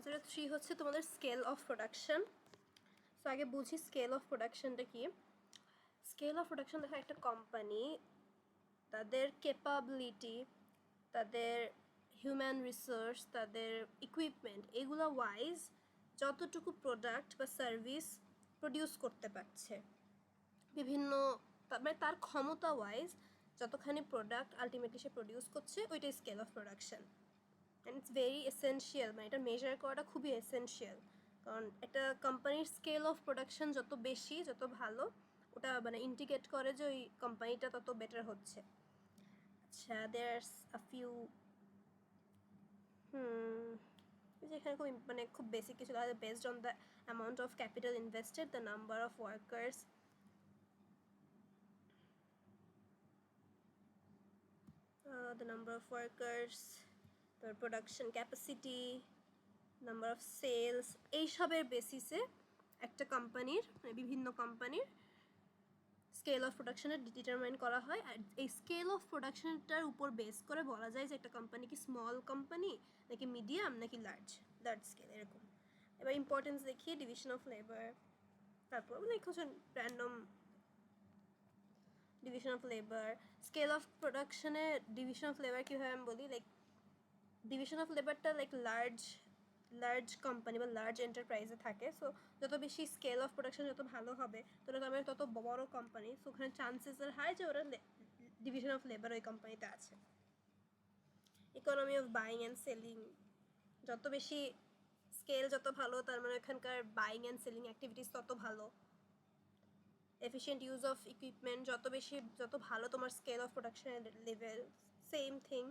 Chapter 3 হচ্ছে তোমাদের scale of production. So আগে বুঝি স্কেল অফ প্রোডাকশনটা কি। স্কেল অফ প্রোডাকশন দেখা একটা কোম্পানি তাদের ক্যাপাবিলিটি, তাদের হিউম্যান রিসোর্স, তাদের ইকুইপমেন্ট এগুলো ওয়াইজ যতটুকু প্রোডাক্ট বা সার্ভিস প্রডিউস করতে পারছে, বিভিন্ন মানে তার ক্ষমতা ওয়াইজ যতখানি প্রোডাক্ট আলটিমেটলি সে প্রডিউস করছে, ওইটাই scale of production. And it's very essential, মানে এটা মেজার করাটা খুবই এসেনশিয়াল। কারণ একটা কোম্পানির স্কেল অফ প্রোডাকশন যত বেশি, যত ভালো, ওটা মানে ইন্ডিকেট করে যে ওই কোম্পানিটা তত বেটার হচ্ছে। আচ্ছা, দেয়ার্স আ ফিউ যেখানে খুব মানে খুব বেসিক কিছু লাগে, based on the amount of capital invested, the number of workers, the number of workers, the production capacity, number of sales, এইসবের বেসিসে একটা কোম্পানির মানে বিভিন্ন কোম্পানির স্কেল অফ প্রোডাকশনের ডিটারমাইন করা হয়। আর এই স্কেল অফ প্রোডাকশনটার উপর বেস করে বলা যায় যে একটা কোম্পানি কি স্মল কোম্পানি নাকি মিডিয়াম নাকি লার্জ স্কেল এরকম। এবার ইম্পর্টেন্স দেখি ডিভিশন অফ লেবার, তারপর মানে হচ্ছে random division of labour. Scale of প্রোডাকশনে ডিভিশন অফ লেবার কীভাবে আমি বলি, লাইক ডিভিশন অফ লেবারটা লাইক লার্জ কোম্পানি বা লার্জ এন্টারপ্রাইজে থাকে। সো যত বেশি স্কেল অফ প্রোডাকশন যত ভালো হবে তত বড় কোম্পানি, সো ওখানে চান্সেসের হাই যে ওরা ডিভিশন অফ লেবার ওই কোম্পানিতে আছে। Economy of buying and selling, যত বেশি স্কেল যত ভালো তার মানে ওখানকার বাইং অ্যান্ড সেলিং অ্যাক্টিভিটিস তত ভালো। এফিশিয়েন্ট ইউজ অফ ইকুইপমেন্ট, যত ভালো তোমার স্কেল অফ প্রোডাকশনের লেভেল, সেম থিং,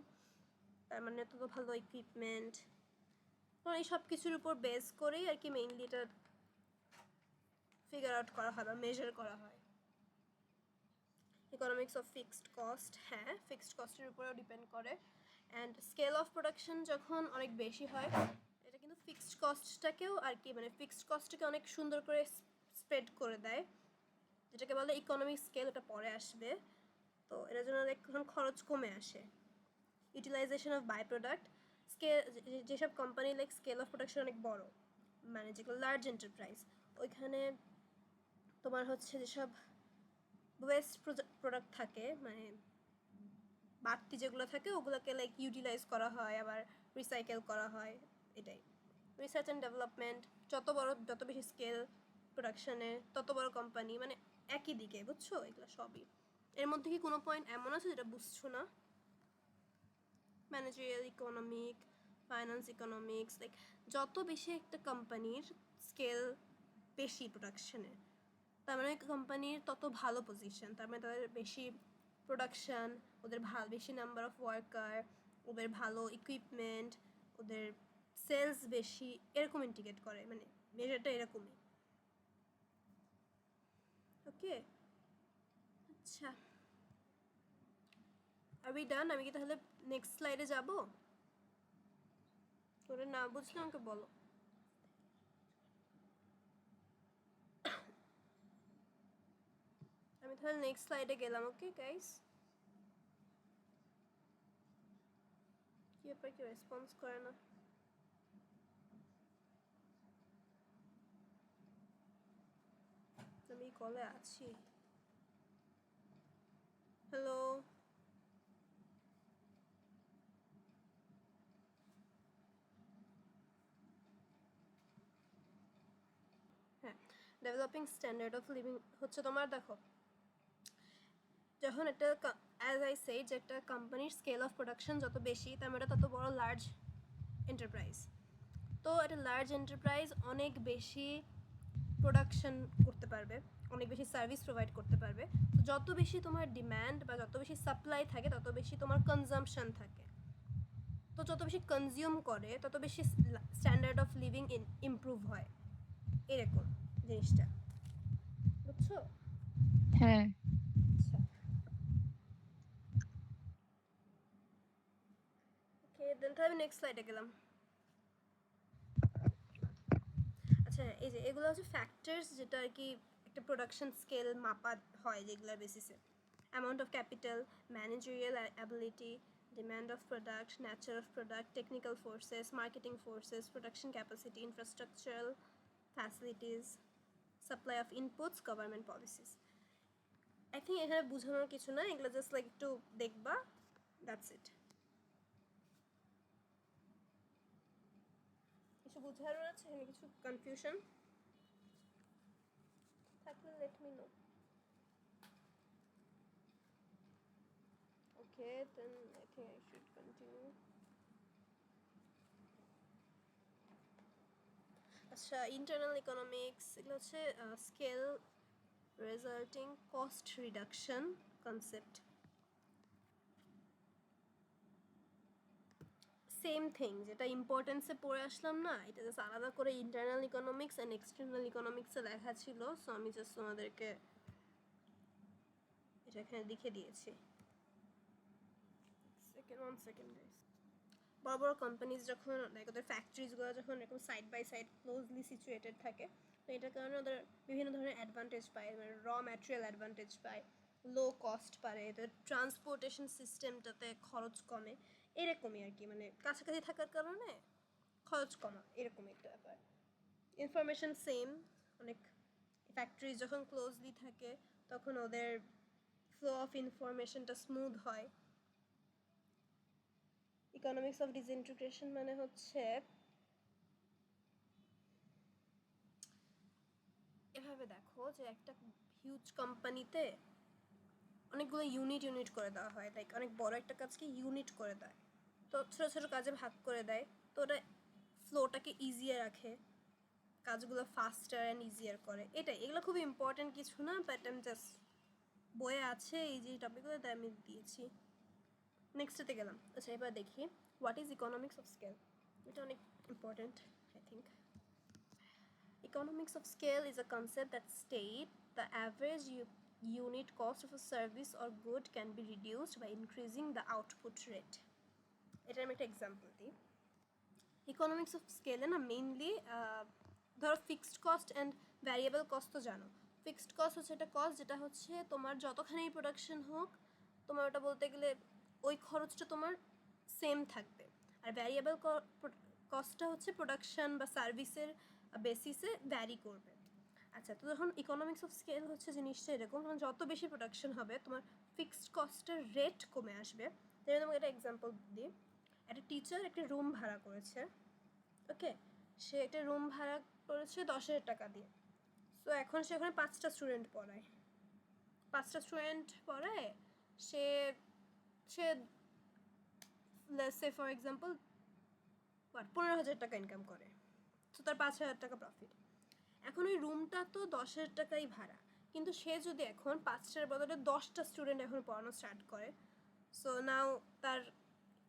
তার মানে তত ভালো ইকুইপমেন্ট। এই সব কিছুর উপর বেস করেই আর কি মেইনলি এটা ফিগার আউট করা হয় বা মেজার করা হয়। ইকোনমিক্স অফ ফিক্সড কস্ট, হ্যাঁ ফিক্সড কস্টের উপরেও ডিপেন্ড করে। অ্যান্ড স্কেল অফ প্রোডাকশন যখন অনেক বেশি হয়, এটা কিন্তু ফিক্সড কস্টটাকেও আর কি মানে ফিক্সড কস্টটাকে অনেক সুন্দর করে স্প্রেড করে দেয়, যেটাকে বলে ইকোনমিক স্কেল, ওটা পরে আসবে। তো এটার জন্য এখন খরচ কমে আসে। Utilisation of by product, scale যেসব company like scale of production অনেক বড়, মানে যেগুলো লার্জ এন্টারপ্রাইজ, ওইখানে তোমার হচ্ছে যেসব ওয়েস্ট প্রোডাক্ট থাকে মানে বাড়তি যেগুলো থাকে ওগুলোকে লাইক ইউটিলাইজ করা হয়, আবার রিসাইকেল করা হয়। এটাই রিসার্চ অ্যান্ড ডেভেলপমেন্ট, যত বেশি স্কেল প্রোডাকশনে তত বড় কোম্পানি, মানে একই দিকে, বুঝছো? এগুলো সবই। এর মধ্যে কি কোনো পয়েন্ট এমন আছে যেটা বুঝছো না? Managerial economic, finance economics, like যত বেশি একটা কোম্পানির স্কেল বেশি প্রোডাকশনে, তার মানে কোম্পানির তত ভালো পজিশন, তার মানে তাদের বেশি প্রোডাকশান, ওদের বেশি নাম্বার অফ ওয়ার্কার, ওদের ভালো ইকুইপমেন্ট, ওদের সেলস বেশি, এরকম ইন্ডিকেট করে, মানে মেজারটা এরকমই। ওকে, আচ্ছা আর উই ডান? আমি কি তাহলে নেক্সট স্লাইডে যাব? তোরা না বুঝলে আমাকে বলো। আমি তাহলে নেক্সট স্লাইডে গেলাম। ওকে গাইস, কি ব্যাপার, কি রেসপন্স করে না? আমি কলে আছি। হ্যালো, হ্যাঁ, ডেভেলপিং স্ট্যান্ডার্ড অফ লিভিং হচ্ছে তোমার, দেখো যখন একটা অ্যাজ আই সেড যে একটা কোম্পানির স্কেল অফ প্রোডাকশন যত বেশি, তার মানে তত বড় লার্জ এন্টারপ্রাইজ। তো একটা লার্জ এন্টারপ্রাইজ অনেক বেশি প্রোডাকশন করতে পারবে, অনেক বেশি সার্ভিস প্রোভাইড করতে পারবে। তো যত বেশি তোমার ডিম্যান্ড বা যত বেশি সাপ্লাই থাকে তত বেশি তোমার কনজাম্পশন থাকে। তো যত বেশি কনজিউম করে তত বেশি স্ট্যান্ডার্ড অফ লিভিং ইমপ্রুভ হয়, এরকম জিনিসটা, বুঝছো? হ্যাঁ। আচ্ছা ওকে, দেন তাহলে আমি নেক্সট স্লাইডে গেলাম। আচ্ছা, এই যে এগুলো হচ্ছে ফ্যাক্টরস যেটা আর কি একটা প্রোডাকশন স্কেল মাপা হয়, যেগুলোর বেসিসে amount of capital, managerial ability, demand of product, nature of product, technical forces, marketing forces, production capacity, infrastructural facilities, supply of inputs, government policies. I think এখানে বোঝানোর কিছু না, এগুলো জাস্ট লাইক একটু দেখবা, দ্যাটস ইট। কিছু বোঝানোর আছে এখানে, কিছু কনফিউশন থাকলে let me know. Okay, then I think I should continue. আচ্ছা, ইন্টারনাল ইকোনমিক্স এগুলো হচ্ছে scale resulting cost reduction concept. Same thing, যেটা ইম্পর্টেন্সে পড়ে আসলাম না, এটা জাস্ট আলাদা করে ইন্টারনাল ইকোনমিক্স অ্যান্ড এক্সটার্নাল ইকোনমিক্সে লেখা ছিল। সো আমি জাস্ট তোমাদেরকে এটা এখানে লিখে দিয়েছি। One second guys. বড় বড় কোম্পানিজ যখন লাইক ওদের ফ্যাক্টরিজগুলো যখন এরকম side by side closely situated থাকে, তো এটার কারণে ওদের বিভিন্ন ধরনের অ্যাডভান্টেজ পায়, মানে র ম্যাটেরিয়াল অ্যাডভান্টেজ পায়, লো কস্ট পারে, এদের ট্রান্সপোর্টেশন সিস্টেমটাতে খরচ কমে, এরকমই আর কি, মানে কাছাকাছি থাকার কারণে খরচ কমা, এরকম একটা ব্যাপার। ইনফরমেশন সেম, অনেক ফ্যাক্টরিজ যখন ক্লোজলি থাকে তখন ওদের ফ্লো অফ ইনফরমেশনটা স্মুথ হয়। ইকোনমিক্স অফ ডিসইন্টিগ্রেশন মানে হচ্ছে এভাবে দেখো যে একটা হিউজ কোম্পানিতে অনেকগুলো ইউনিট করে দেওয়া হয়, লাইক অনেক বড় একটা কাজকে ইউনিট করে দেয়, তো ছোটো ছোটো কাজে ভাগ করে দেয়, তো ওটা ফ্লোটাকে ইজিয়ার রাখে, কাজগুলো ফাস্টার অ্যান্ড ইজিয়ার করে। এটাই, এগুলো খুব ইম্পর্টেন্ট কিছু না, বাট আমি জাস্ট বইয়ে আছে এই যে টপিকগুলো তাই আমি দিয়েছি। নেক্সটেতে গেলাম। আচ্ছা, এবার দেখি what is economics of scale. এটা অনেক important I think. Economics of scale is a concept that states the average unit cost of a service or good can be reduced by increasing the output rate. এটার আমি একটা example দিই। Economics of স্কেলে না mainly ধরো fixed cost and variable cost তো জানো। Fixed cost হচ্ছে একটা কস্ট যেটা হচ্ছে তোমার যতখানি প্রোডাকশন হোক, তোমার ওটা বলতে গেলে ওই খরচটা তোমার সেম থাকবে। আর ভ্যারিয়েবল কস্টটা হচ্ছে প্রোডাকশন বা সার্ভিসের বেসিসে ভ্যারি করবে। আচ্ছা, তো যখন ইকোনমিক্স অফ স্কেল হচ্ছে জিনিসটা এরকম, যখন যত বেশি প্রোডাকশন হবে তোমার ফিক্সড কস্টের রেট কমে আসবে। যেমন তোমাকে একটা এক্সাম্পল দিই, একটা টিচার একটা রুম ভাড়া করেছে, ওকে, সে একটা রুম ভাড়া করেছে 10,000 টাকা দিয়ে। সো এখন সে ওখানে 5টা স্টুডেন্ট পড়ায়, সে সে লেটস সে ফর এক্সাম্পল 15,000 টাকা ইনকাম করে, তো তার 5,000 টাকা প্রফিট। এখন ওই রুমটা তো 10,000 টাকাই ভাড়া, কিন্তু সে যদি এখন 5টার বদলে 10টা স্টুডেন্ট এখন পড়ানো স্টার্ট করে, সো নাও তার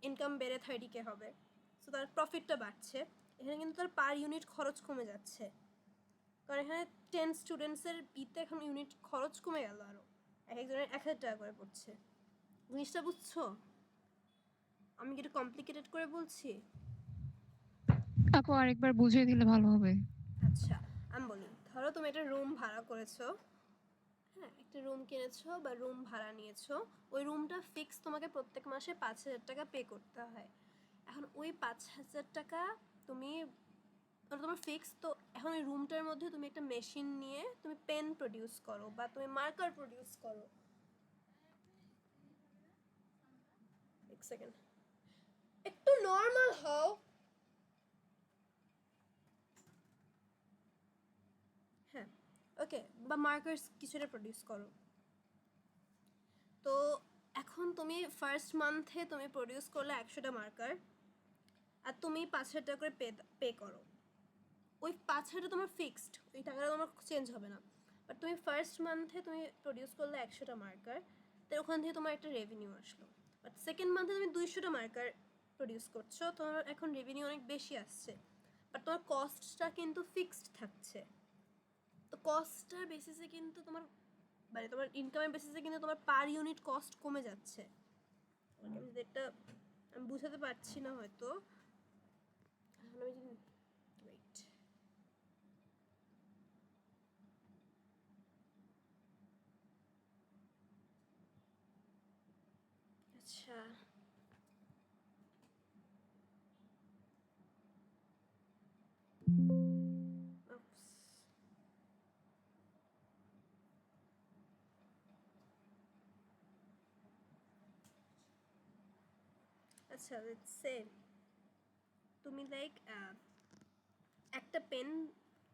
ইনকাম বেড়ে 30K হবে, সো তার প্রফিটটা বাড়ছে। এখানে কিন্তু তার পার ইউনিট খরচ কমে যাচ্ছে, কারণ এখানে 10 স্টুডেন্টসের বিতে এখন ইউনিট খরচ কমে গেল, আরও এক একজনের 1,000 টাকা করে পড়ছে। জিনিসটা বুঝছো? আমি কি একটু কমপ্লিকেটেড করে বলছি? আপু আরেকবার বুঝিয়ে দিলে ভালো হবে। আচ্ছা, আমি বলি, ধরো তুমি একটা রুম ভাড়া করেছো, হ্যাঁ, একটা রুম কিনেছো বা রুম ভাড়া নিয়েছো, ওই রুমটা ফিক্স তোমাকে প্রত্যেক মাসে 5,000 টাকা পে করতে হয়। এখন ওই 5,000 টাকা তুমি তোমার ফিক্স, তো এখন ওই রুমটার মধ্যে তুমি একটা মেশিন নিয়ে তুমি পেন প্রডিউস করো বা তুমি মার্কার প্রডিউস করো। এক সেকেন্ড, একটু নর্মাল হও। হ্যাঁ, ওকে, বা মার্কার্স কিছুটা প্রডিউস করো। তো এখন তুমি ফার্স্ট মান্থে তুমি প্রডিউস করলে 100টা মার্কার, আর তুমি 5,000 টাকা করে পে করো। ওই 5,000 তোমার ফিক্সড, ওই টাকাটা তোমার চেঞ্জ হবে না। বাট তুমি ফার্স্ট মান্থে তুমি প্রডিউস করলে 100টা মার্কার, তো ওখান থেকে তোমার একটা রেভিনিউ আসলো। বাট সেকেন্ড মান্থে তুমি 200টা মার্কার প্রডিউস করছো, তোমার এখন রেভিনিউ অনেক বেশি আসছে, বাট তোমার কস্টটা কিন্তু ফিক্সড থাকছে। তো কস্টটার বেসিসে কিন্তু তোমার, মানে তোমার ইনকামের বেসিসে কিন্তু তোমার পার ইউনিট কস্ট কমে যাচ্ছে। এটা আমি বুঝাতে পারছি না হয়তো। এখন আমি যদি ওয়েট, আচ্ছা আচ্ছা লেটস সে তুমি লাইক একটা পেন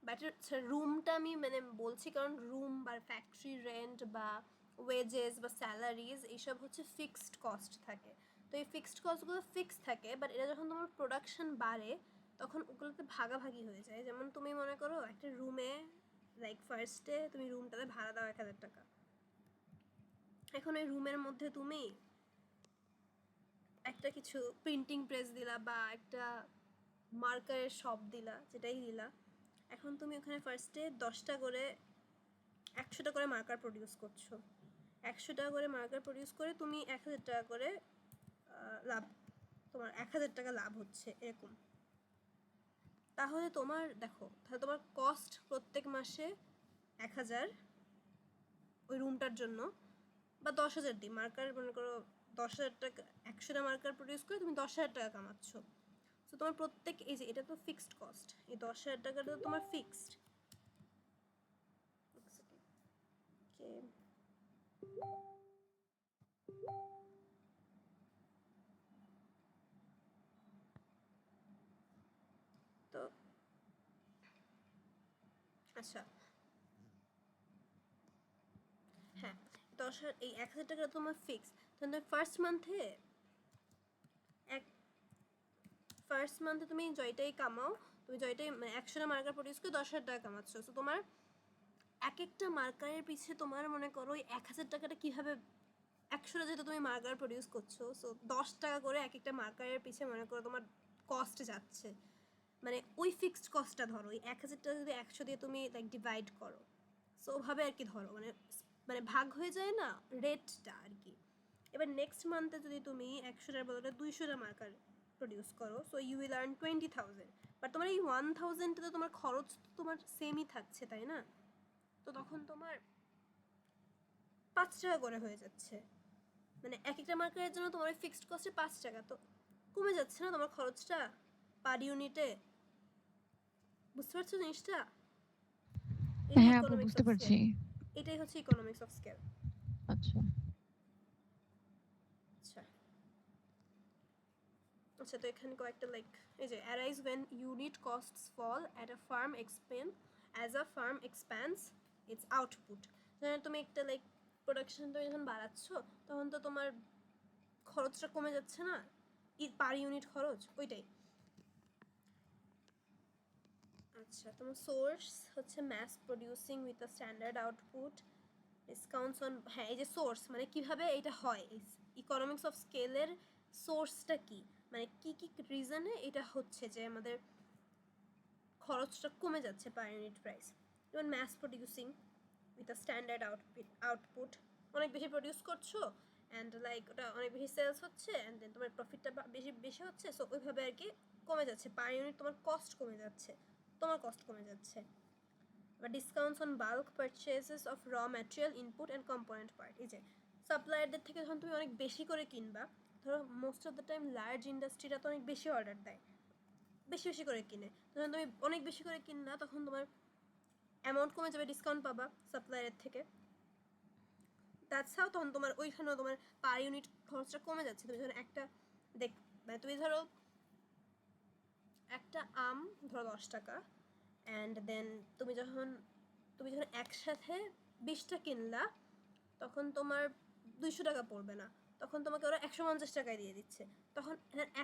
ব্যাটার রুমটা আমি মানে বলছি কারণ রুম বা ফ্যাক্টরি রেন্ট বা ওয়েজেস বা স্যালারিজ এইসব হচ্ছে ফিক্সড কস্ট থাকে। তো এই ফিক্সড কস্টগুলো ফিক্স থাকে, বাট এটা যখন তোমার প্রোডাকশন বাড়ে তখন ওগুলোতে ভাগাভাগি হয়ে যায়। যেমন তুমি মনে করো একটা রুমে লাইক ফার্স্টে তুমি রুমটাতে ভাড়া দাও 1,000 টাকা। এখন ওই রুমের মধ্যে তুমি একটা কিছু প্রিন্টিং প্রেস দিলা বা একটা মার্কারের শপ দিলা, যেটাই দিলা। এখন তুমি ওখানে ফার্স্টে 10টা করে 100টা করে মার্কার প্রডিউস করছো। 100 টাকা করে মার্কার প্রডিউস করে তুমি 1,000 টাকা করে লাভ, তোমার 1,000 টাকা লাভ হচ্ছে এরকম। তাহলে তোমার দেখো, তাহলে তোমার কস্ট প্রত্যেক মাসে 1,000 ওই রুমটার জন্য, বা 10,000 দিই, মার্কার মনে করো 10,000 টাকা, 100টা মার্কার প্রডিউস করে তুমি 10,000 টাকা কামাচ্ছ। তো তোমার প্রত্যেক, এই যে এটা তো ফিক্সড কস্ট, এই 10,000 টাকাটা তো তোমার ফিক্সড। তো আচ্ছা হ্যাঁ, 10,000 এই 1,000 টাকা তোমার ফিক্স। তাহলে ফার্স্ট মান্থে তুমি জয়টাই কামাও, তুমি জয়টাই 100টা মার্কার প্রডিউস করে 10,000 টাকা কামাচ্ছ। তো তোমার এক একটা মার্কারের পিছে তোমার মনে করো ওই 1,000 টাকাটা কীভাবে, 100টা যেহেতু তুমি মার্কার প্রডিউস করছো, সো 10 টাকা করে এক একটা মার্কারের পিছে মনে করো তোমার কস্ট যাচ্ছে। মানে ওই ফিক্সড কস্টটা ধরো, ওই 1,000 টাকা যদি 100 দিয়ে তুমি লাইক ডিভাইড করো, সো ওভাবে আর কি ধরো, মানে মানে ভাগ হয়ে যায় না রেটটা আর কি। এবার নেক্সট মান্থে যদি তুমি 100টার বদলে 200টা মার্কার প্রডিউস করো, so you will earn 20,000। But তোমার এই 1,000টা তো তোমার খরচ তো তোমার সেমই থাকছে, তাই না? তো তখন তোমার 5 টাকা করে হয়ে যাচ্ছে। মানে এক একটা মার্কারের জন্য তোমার ওই ফিক্সড কস্টে 5 টাকা, তো কমে যাচ্ছে না তোমার খরচটা পার ইউনিটে? বুঝতে পারছো জিনিসটা? এটাই হ্যাঁ আপু ইকোনমিক্স বুঝতে অফ পারছি। স্কেল। এটাই হচ্ছে ইকোনমিক্স অফ স্কেল। আচ্ছা। আচ্ছা আচ্ছা, তো এখানে কয়েকটা লাইক, এই যে arise when unit costs fall at a firm expend as a firm expands its output. যেন তুমি একটা লাইক প্রোডাকশন তুমি যখন বাড়াচ্ছ তখন তো তোমার খরচটা কমে যাচ্ছে না, পার ইউনিট খরচ ওইটাই। আচ্ছা, তোমার সোর্স হচ্ছে mass producing with a standard output, discounts on, হ্যাঁ এই যে সোর্স মানে কিভাবে এটা হয়, ইকোনমিক্স অফ স্কেলের সোর্সটা কি, মানে কি কি রিজনে এটা হচ্ছে যে আমাদের খরচটা কমে যাচ্ছে পার ইউনিট প্রাইস। যেমন mass producing with a standard output, অনেক বেশি প্রডিউস করছো অ্যান্ড লাইক ওটা অনেক বেশি সেলস হচ্ছে অ্যান্ড দেন তোমার প্রফিটটা বেশি বেশি হচ্ছে, সো ওইভাবে আর কি কমে যাচ্ছে পার ইউনিট, তোমার কস্ট কমে যাচ্ছে, তোমার কস্ট কমে যাচ্ছে। বা discounts on bulk purchases of raw material input and component part, এই যে সাপ্লায়ারদের থেকে যখন তুমি অনেক বেশি করে কিনবা, ধরো most of the time large ইন্ডাস্ট্রিটা তো অনেক বেশি অর্ডার দেয়, বেশি বেশি করে কিনে, যখন তুমি অনেক বেশি করে কিনলা তখন তোমার অ্যামাউন্ট কমে যাবে, ডিসকাউন্ট পাবা সাপ্লায়ারের থেকে। দ্যাটস হাউ তখন তোমার ওইখানেও তোমার পার ইউনিট খরচটা কমে যাচ্ছে। তুমি যখন একটা মানে তুমি ধরো একটা আম ধরো 10 টাকা অ্যান্ড দেন তুমি যখন একসাথে 20টা কিনলা তখন তোমার 200 টাকা পড়বে না, তখন তোমাকে ওরা 150 টাকায় দিয়ে দিচ্ছে, তখন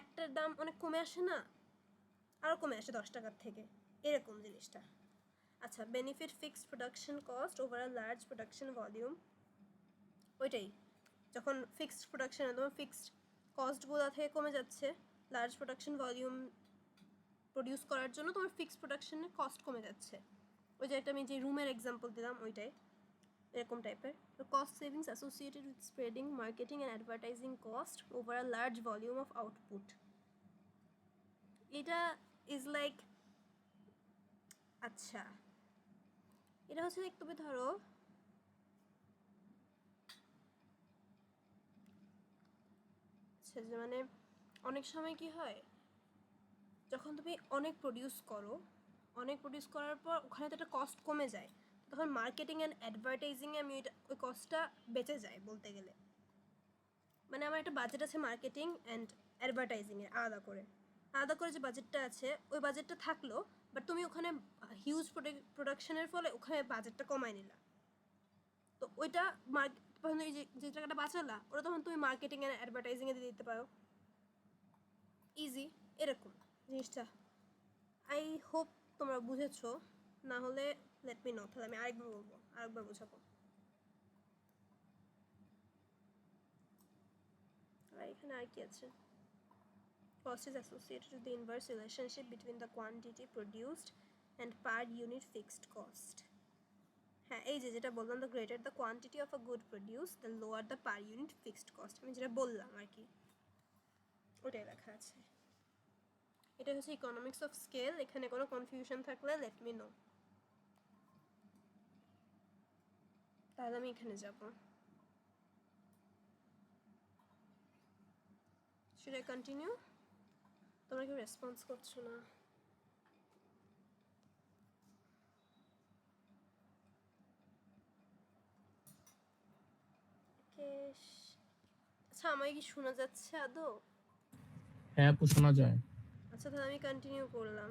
একটার দাম অনেক কমে আসে না, আরও কমে আসে 10 টাকার থেকে, এরকম জিনিসটা। আচ্ছা, benefit fixed production cost over a large production volume, ওইটাই যখন ফিক্সড প্রোডাকশনে তোমার ফিক্সড কস্টগুলো থেকে কমে যাচ্ছে, লার্জ প্রোডাকশন ভলিউম প্রডিউস করার জন্য তোমার ফিক্সড প্রোডাকশনের কস্ট কমে যাচ্ছে। ওই যে একটা আমি যে রুমের এক্সাম্পল দিলাম ওইটাই এরকম টাইপের। Cost savings associated with spreading marketing and advertising cost over a large volume of output, এটা ইজ লাইক, আচ্ছা এটা হচ্ছে লাইক তুমি ধরো আচ্ছা যে মানে অনেক সময় কি হয়, যখন তুমি অনেক প্রডিউস করার পর ওখানে তো একটা কস্ট কমে যায়, তখন মার্কেটিং অ্যান্ড অ্যাডভার্টাইজিংয়ে আমি ওই কস্টটা বেঁচে যায় বলতে গেলে। মানে আমার একটা বাজেট আছে মার্কেটিং অ্যান্ড অ্যাডভার্টাইজিংয়ের আলাদা করে যে বাজেটটা আছে ওই বাজেটটা থাকলো, বাট তুমি ওখানে হিউজ প্রোডাকশনের ফলে ওখানে বাজেটটা কমায় নিলা, তো ওইটা তখন ওই যে টাকাটা বাঁচালা ওটা তখন তুমি মার্কেটিং এর অ্যাডভার্টাইজিংয়ে দিয়ে দিতে পারো। ইজি এরকম জিনিসটা। আই হোপ তোমরা বুঝেছো, না হলে লেট মি নো, তাহলে আমি আরেকবার বোঝাবো। আর এখানে আর কি আছে? Cost is associated with the inverse relationship between the quantity produced and per unit fixed cost. হ্যাঁ, এই যেটা বললাম, the greater the quantity of a good produced, the lower the per unit fixed cost, আমি যেটা বললাম আর কি ওটাই লেখা আছে। এটা হচ্ছে ইকোনমিক্স অফ স্কেল। এখানে কোনো কনফিউশন থাকলে লেট মি নো, তাহলে আমি এখানে যাব। Should I continue? তোমরা কেউ রেসপন্স করছো না। আচ্ছা, আমায় কি শোনা যাচ্ছে আদৌ? হ্যাঁ আপু শোনা যায়। আচ্ছা, তাহলে আমি কন্টিনিউ করলাম।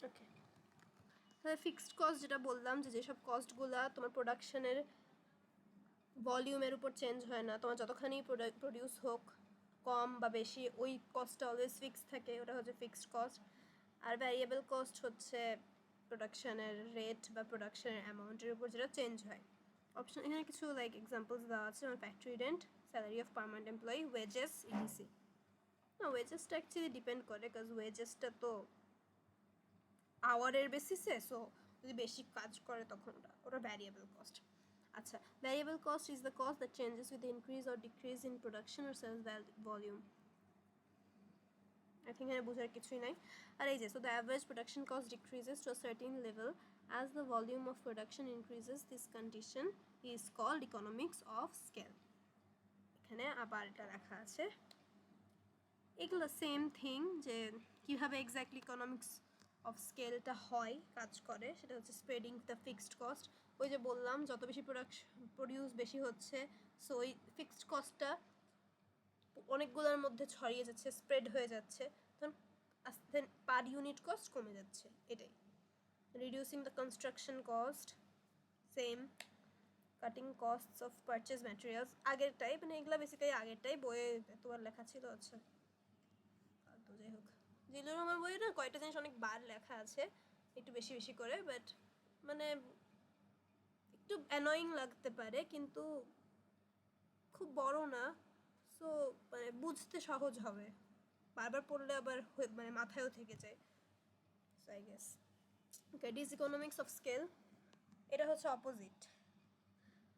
ওকে, তাহলে ফিক্সড কস্ট যেটা বললাম, যেসব কস্টগুলা তোমার প্রোডাকশনের ভলিউমের উপর চেঞ্জ হয় না, তোমার যতখানি প্রডিউস হোক কম বা বেশি ওই কস্টটা অলওয়েজ ফিক্স থাকে, ওটা হচ্ছে ফিক্সড কস্ট। আর ভ্যারিয়েবল কস্ট হচ্ছে প্রোডাকশনের রেট বা প্রোডাকশনের অ্যামাউন্টের উপর যেটা চেঞ্জ হয়। অপশন এখানে কিছু লাইক এক্সাম্পলস দেওয়া আছে, যেমন factory rent, salary of permanent employee, wages, etc. না, ওয়েজেসটা অ্যাকচুয়ালি ডিপেন্ড করে, বিকজ ওয়েজেসটা তো আওয়ারের বেসিসে, সো যদি বেশি কাজ করে তখন ওটা ভ্যারিয়েবল কস্ট। আচ্ছা, variable cost is the cost that changes with increase or decrease in production or sales volume. I think এখানে বোঝার কিছুই নাই। আর এই যে, so the average production cost decreases to a certain level as the volume of production increases. This condition is called economics of scale. এখানে আবার এটা লেখা আছে। এগুলো সেম থিং, যে কীভাবে এক্স্যাক্টলি ইকোনমিক্স অফ স্কেলটা হয়, কাজ করে, সেটা হচ্ছে স্প্রেডিং দ্য ফিক্সড কস্ট। ওই যে বললাম, যত বেশি প্রডিউস বেশি হচ্ছে, সো ওই ফিক্সড কস্টটা অনেকগুলোর মধ্যে ছড়িয়ে যাচ্ছে, স্প্রেড হয়ে যাচ্ছে, তখন আস্তে পার ইউনিট কস্ট কমে যাচ্ছে। এটাই reducing the construction cost, same cutting costs of purchase materials. আগেরটাই, মানে এগুলো বেসিক্যালি আগেরটাই বইয়ে তোমার লেখা ছিল। আচ্ছা, তো যাই হোক, জিলুর রহমান বইয়ে না কয়েকটা জিনিস অনেক বার লেখা আছে, একটু বেশি বেশি করে, বাট মানে একটু অ্যানয়িং লাগতে পারে, কিন্তু খুব বড় না, সো মানে বুঝতে সহজ হবে, বারবার পড়লে আবার মানে মাথায়ও থেকে যায়। So I guess okay, diseconomics of scale এটা হচ্ছে অপোজিট,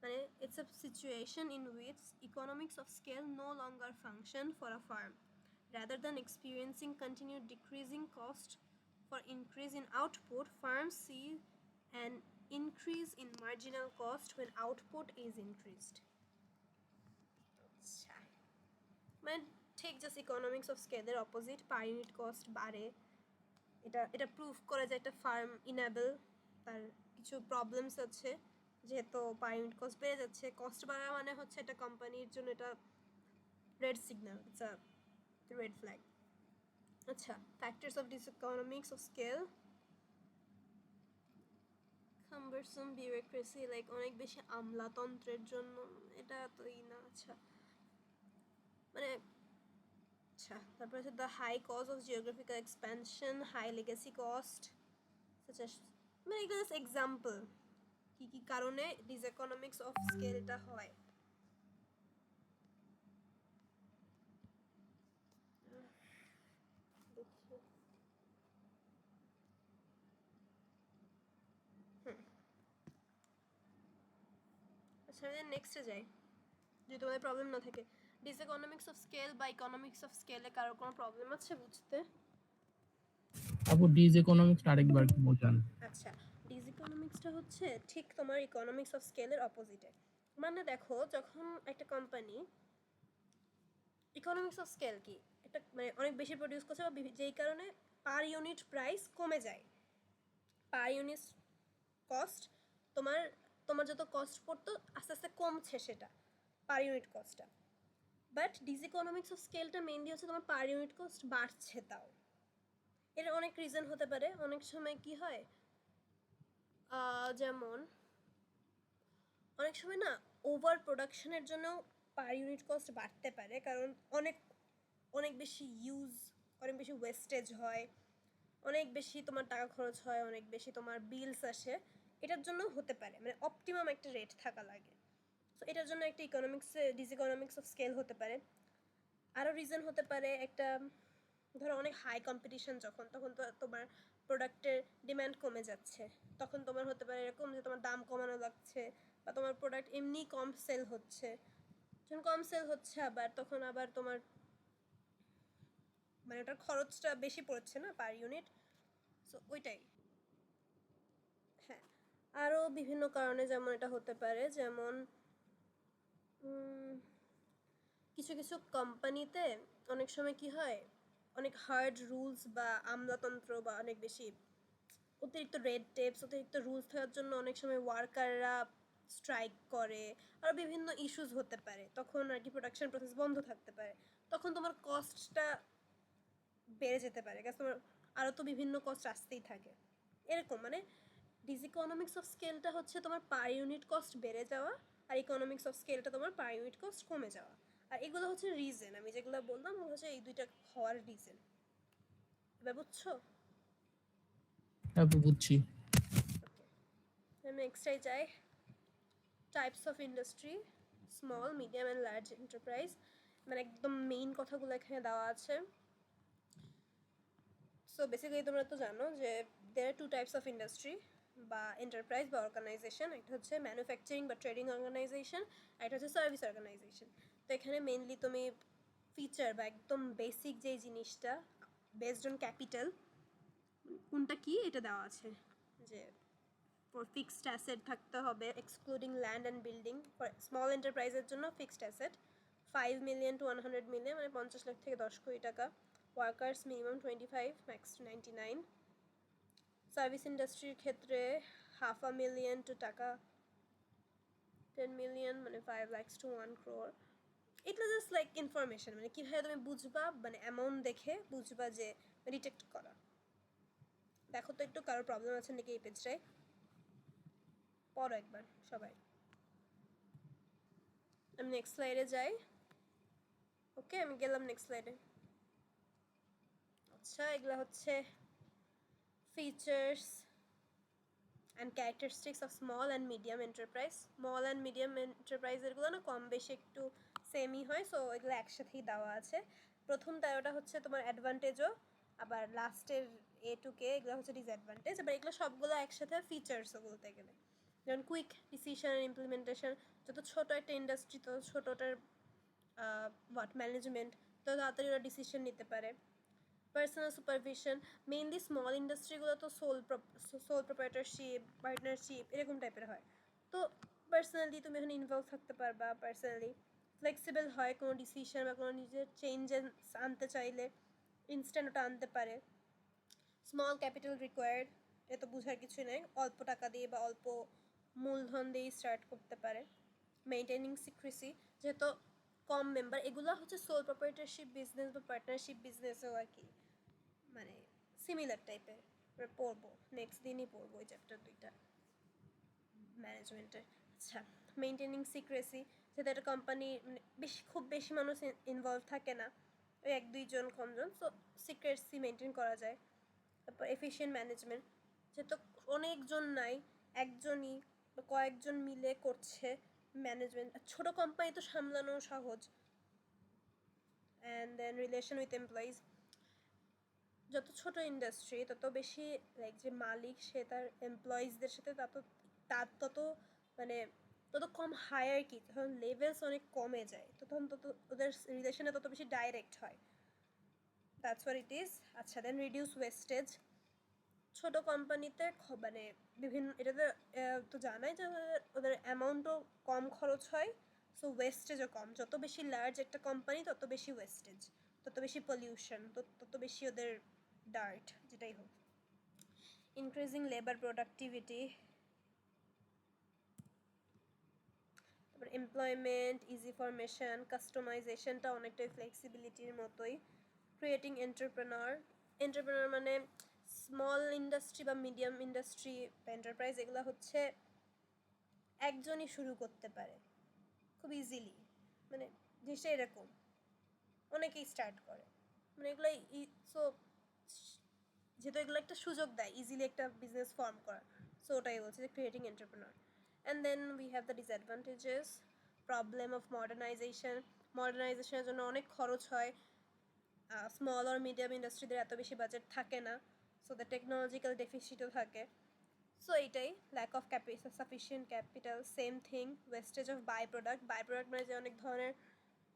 মানে it's a situation in which economics of scale no longer function for a firm, rather than experiencing continued decreasing cost for increase in output, firms see an increase in marginal cost when output is increased. মানে ঠিক just economics of স্কেলের opposite, per unit cost বাড়ে। এটা prove করে যে একটা farm enable, তার কিছু প্রবলেমস আছে, যেহেতু পার ইউনিট কস্ট বেড়ে যাচ্ছে। কস্ট বাড়া মানে হচ্ছে এটা কোম্পানির জন্য এটা red signal, it's a red flag. আচ্ছা, factors of diseconomics of scale, cumbersome bureaucracy, like অনেক বেশি আমলাতন্ত্রের জন্য, এটা তোই না। আচ্ছা, মানে আচ্ছা, তারপর হচ্ছে the high cause of geographical expansion, high legacy cost, মানে এগুলো জাস্ট এক্সাম্পল কি কি কারণে ডিসইকোনমিক্স অফ স্কেলটা হয়। আচ্ছা, আমি নেক্সটে যাই, যদি তোমাদের প্রবলেম না থাকে। ডিসইকোনমিক্স অফ স্কেল বা ইকোনমিক্স অফ স্কেলে কারোর কোনো প্রবলেম আছে বুঝতে? আপু ডিসইকোনমিক্স আরেকবার কি বোঝান? আচ্ছা, ডিসইকোনমিক্সটা হচ্ছে ঠিক তোমার ইকোনমিক্স অফ স্কেলের অপোজিটে। মানে দেখো, যখন একটা কোম্পানি, ইকোনমিক্স অফ স্কেল কি, একটা মানে অনেক বেশি প্রডিউস করছে বা যেই কারণে পার ইউনিট প্রাইস কমে যায়, পার ইউনিট কস্ট, তোমার তোমার যত কস্ট পড়তো আস্তে আস্তে কমছে সেটা পার ইউনিট কস্টটা। বাট ডিসইকোনমিক্স অফ স্কেলটা মেইনলি হচ্ছে তোমার পার ইউনিট কস্ট বাড়ছে। তাও এর অনেক রিজন হতে পারে। অনেক সময় কি হয়, যেমন অনেক সময় না ওভার প্রোডাকশনের জন্য পার ইউনিট কস্ট বাড়তে পারে, কারণ অনেক অনেক বেশি ইউজ, অনেক বেশি ওয়েস্টেজ হয়, অনেক বেশি তোমার টাকা খরচ হয়, অনেক বেশি তোমার বিলস আসে। এটার জন্য হতে পারে, মানে অপটিমাম একটা রেট থাকা লাগে। সো এটার জন্য একটা ডিসইকোনমিক্স অফ স্কেল হতে পারে। আরও রিজন হতে পারে একটা, ধরো অনেক হাই কম্পিটিশন যখন, তখন তো তোমার প্রোডাক্টের ডিম্যান্ড কমে যাচ্ছে, তখন তোমার হতে পারে এরকম যে তোমার দাম কমানো লাগছে, বা তোমার প্রোডাক্ট এমনি কম সেল হচ্ছে। যখন কম সেল হচ্ছে তখন আবার তোমার মানে ওটার খরচটা বেশি পড়ছে না পার ইউনিট। সো ওইটাই। হ্যাঁ, আরও বিভিন্ন কারণে যেমন এটা হতে পারে, যেমন কিছু কিছু কোম্পানিতে অনেক সময় কি হয়, অনেক হার্ড রুলস বা আমলাতন্ত্র বা অনেক বেশি অতিরিক্ত রেড টেপস, অতিরিক্ত রুলস থাকার জন্য অনেক সময় ওয়ার্কাররা স্ট্রাইক করে, আরও বিভিন্ন ইস্যুস হতে পারে, তখন আর কি প্রোডাকশন প্রসেস বন্ধ থাকতে পারে। তখন তোমার কস্টটা বেড়ে যেতে পারে, কারণ তোমার আরও তো বিভিন্ন কস্ট আসতেই থাকে। এরকম মানে ডিসইকোনমিক্স অফ স্কেলটা হচ্ছে তোমার পার ইউনিট কস্ট বেড়ে যাওয়া, আর ইকোনমিক্স অফ স্কেলটা তোমার পার ইউনিট কস্ট কমে যাওয়া। আর এগুলো হচ্ছে রিজন, আমি যেগুলো বললাম ওগুলো হচ্ছে এই দুইটা হওয়ার রিজন। এবার বুঝছো? হ্যাঁ আপু বুঝছি। ওকে, নেক্সটটাই যাই। Types of industry, small, medium and large enterprise, মানে একদম মেইন কথাগুলো এখানে দেওয়া আছে। সো বেসিক্যালি তোমরা তো জানো যে দেয়ার আর টু টাইপস অফ ইন্ডাস্ট্রি বা এন্টারপ্রাইজ বা অর্গানাইজেশন। একটা হচ্ছে ম্যানুফ্যাকচারিং বা ট্রেডিং অর্গানাইজেশন, আর একটা হচ্ছে সার্ভিস অর্গানাইজেশন। তো এখানে মেইনলি তুমি ফিচার বা একদম বেসিক যেই জিনিসটা বেসড অন ক্যাপিটাল, কোনটা কি এটা দেওয়া আছে, যে ফর ফিক্সড অ্যাসেট থাকতে হবে excluding land and building. For small এন্টারপ্রাইজের জন্য fixed asset 5 million to 100 million, মানে 50 লাখ থেকে 10 কোটি টাকা। Workers minimum 25, max 99। সার্ভিস ইন্ডাস্ট্রির ক্ষেত্রে 500,000 টু টাকা 10 মিলিয়ন, মানে 5 lakhs to 1 crore। এটা জাস্ট লাইক ইনফরমেশন, মানে কীভাবে তুমি বুঝবা, মানে অ্যামাউন্ট দেখে বুঝবা যে ডিটেক্ট করা। দেখো তো একটু কারোর প্রবলেম আছে নাকি এই পেজটায়, পড়ো একবার সবাই। আমি নেক্সট স্লাইডে যাই। ওকে, আমি গেলাম নেক্সট স্লাইডে। আচ্ছা, এগুলো হচ্ছে features and characteristics of small and medium enterprise. Small and medium এন্টারপ্রাইজেরগুলো না কম বেশি একটু সেমই হয়, সো এগুলো একসাথেই দেওয়া আছে। প্রথম 13টা হচ্ছে তোমার অ্যাডভান্টেজও, আবার লাস্টের A to K এগুলো হচ্ছে ডিসঅ্যাডভান্টেজ। আবার এগুলো সবগুলো একসাথে ফিচার্সও বলতে গেলে। যেমন কুইক ডিসিশন ইমপ্লিমেন্টেশন, যত ছোট একটা ইন্ডাস্ট্রি তত ছোটোটার ম্যানেজমেন্ট, তত তাড়াতাড়ি ওরা ডিসিশন নিতে পারে। পার্সোনাল সুপারভিশন, মেইনলি স্মল ইন্ডাস্ট্রিগুলো তো সোল প্রোপ্রাইটারশিপ, পার্টনারশিপ এরকম টাইপের হয়। তো পার্সোনালি তুমি এখানে ইনভলভ থাকতে পারবা। পার্সোনালি ফ্লেক্সিবল হয়, কোনো ডিসিশন বা কোনো নিজের চেঞ্জেস আনতে চাইলে ইনস্ট্যান্ট ওটা আনতে পারে। স্মল ক্যাপিটাল রিকোয়ার্ড, এ তো বোঝার কিছুই নেই, অল্প টাকা দিয়ে বা অল্প মূলধন দিয়েই স্টার্ট করতে পারে। মেইনটেনিং সিক্রেসি, যেহেতু কম মেম্বার, এগুলো হচ্ছে সোল প্রোপ্রাইটারশিপ বিজনেস বা পার্টনারশিপ বিজনেসও আর কি মানে সিমিলার টাইপের। পড়বো নেক্সট দিনই পড়বো ওই চ্যাপ্টার দুইটা ম্যানেজমেন্টের। আচ্ছা, মেইনটেনিং সিক্রেসি, যেহেতু একটা কোম্পানি বেশি খুব বেশি মানুষ ইনভলভ থাকে না, ওই 1-2 জন কমজন, সো সিক্রেসি মেনটেন করা যায়। তারপর এফিশিয়েন্ট ম্যানেজমেন্ট, যেহেতু অনেকজন নাই, একজনই বা কয়েকজন মিলে করছে ম্যানেজমেন্ট, ছোটো কোম্পানি তো সামলানো সহজ। And then relation with employees, যত ছোট ইন্ডাস্ট্রি তত বেশি লাইক যে মালিক সে তার এমপ্লয়িজদের সাথে তত মানে তত কম হায়ার কি, তখন লেভেলস অনেক কমে যায়, তখন তত ওদের রিলেশনে তত বেশি ডাইরেক্ট হয়। That's what it is. আচ্ছা, দেন রিডিউস ওয়েস্টেজ, ছোট কোম্পানিতে মানে বিভিন্ন এটাতে তো জানাই যে ওদের অ্যামাউন্টও কম খরচ হয়, সো ওয়েস্টেজও কম। যত বেশি লার্জ একটা কোম্পানি তত বেশি ওয়েস্টেজ, তত বেশি পলিউশন, তত বেশি ওদের ডার্ট যেটাই হোক। Increasing labour productivity, employment, easy formation, কাস্টমাইজেশনটা অনেকটাই ফ্লেক্সিবিলিটির মতোই। ক্রিয়েটিং এন্টারপ্রেনার মানে স্মল ইন্ডাস্ট্রি বা মিডিয়াম ইন্ডাস্ট্রি বা এন্টারপ্রাইজ, এগুলো হচ্ছে একজনই শুরু করতে পারে খুব ইজিলি, মানে জিনিসটা এরকম অনেকেই স্টার্ট করে, মানে এগুলো সো যেহেতু এগুলো একটা সুযোগ দেয় ইজিলি একটা বিজনেস ফর্ম করার, সো ওটাই বলছে যে creating entrepreneur. And then we have the disadvantages, problem of মডার্নাইজেশনের জন্য অনেক খরচ হয়, স্মল আর মিডিয়াম ইন্ডাস্ট্রিদের এত বেশি বাজেট থাকে না, সো দ্য টেকনোলজিক্যাল ডেফিসিটও থাকে। সো এইটাই, lack of sufficient capital, same thing, wastage of by product মানে যে অনেক ধরনের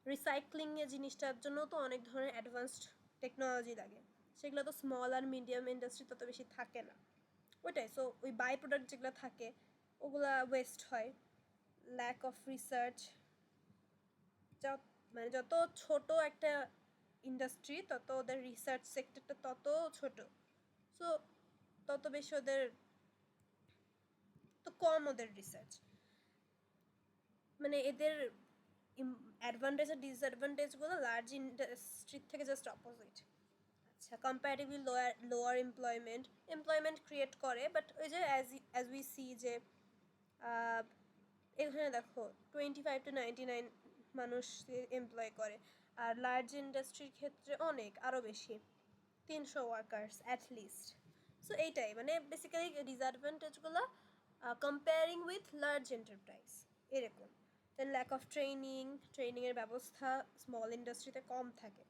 রিসাইক্লিংয়ের জিনিসটার জন্য তো অনেক ধরনের অ্যাডভান্সড টেকনোলজি লাগে, সেগুলো তো স্মল আর মিডিয়াম ইন্ডাস্ট্রি তত বেশি থাকে না, ওইটাই। সো ওই বাই প্রোডাক্ট যেগুলো থাকে ওগুলা ওয়েস্ট হয়। ল্যাক অফ রিসার্চ, মানে যত ছোট একটা ইন্ডাস্ট্রি তত ওদের রিসার্চ সেক্টরটা তত ছোট, সো তত বেশি ওদের তো কম ওদের রিসার্চ, মানে এদের অ্যাডভান্টেজ আর ডিসঅ্যাডভান্টেজগুলো লার্জ ইন্ডাস্ট্রির থেকে জাস্ট অপোজিট। আচ্ছা, কম্পারেটিভলি লোয়ার এমপ্লয়মেন্ট ক্রিয়েট করে, বাট ওই যে অ্যাজ উই সি যে এখানে দেখো 25 to 99 মানুষ এমপ্লয় করে, আর লার্জ ইন্ডাস্ট্রির ক্ষেত্রে অনেক আরও বেশি, 300 ওয়ার্কার্স অ্যাটলিস্ট। সো এইটাই মানে বেসিক্যালি ডিসঅ্যাডভান্টেজগুলো কম্পেয়ারিং উইথ লার্জ এন্টারপ্রাইজ এরকম। দেন ল্যাক অফ ট্রেনিংয়ের ব্যবস্থা স্মল ইন্ডাস্ট্রিতে কম থাকে।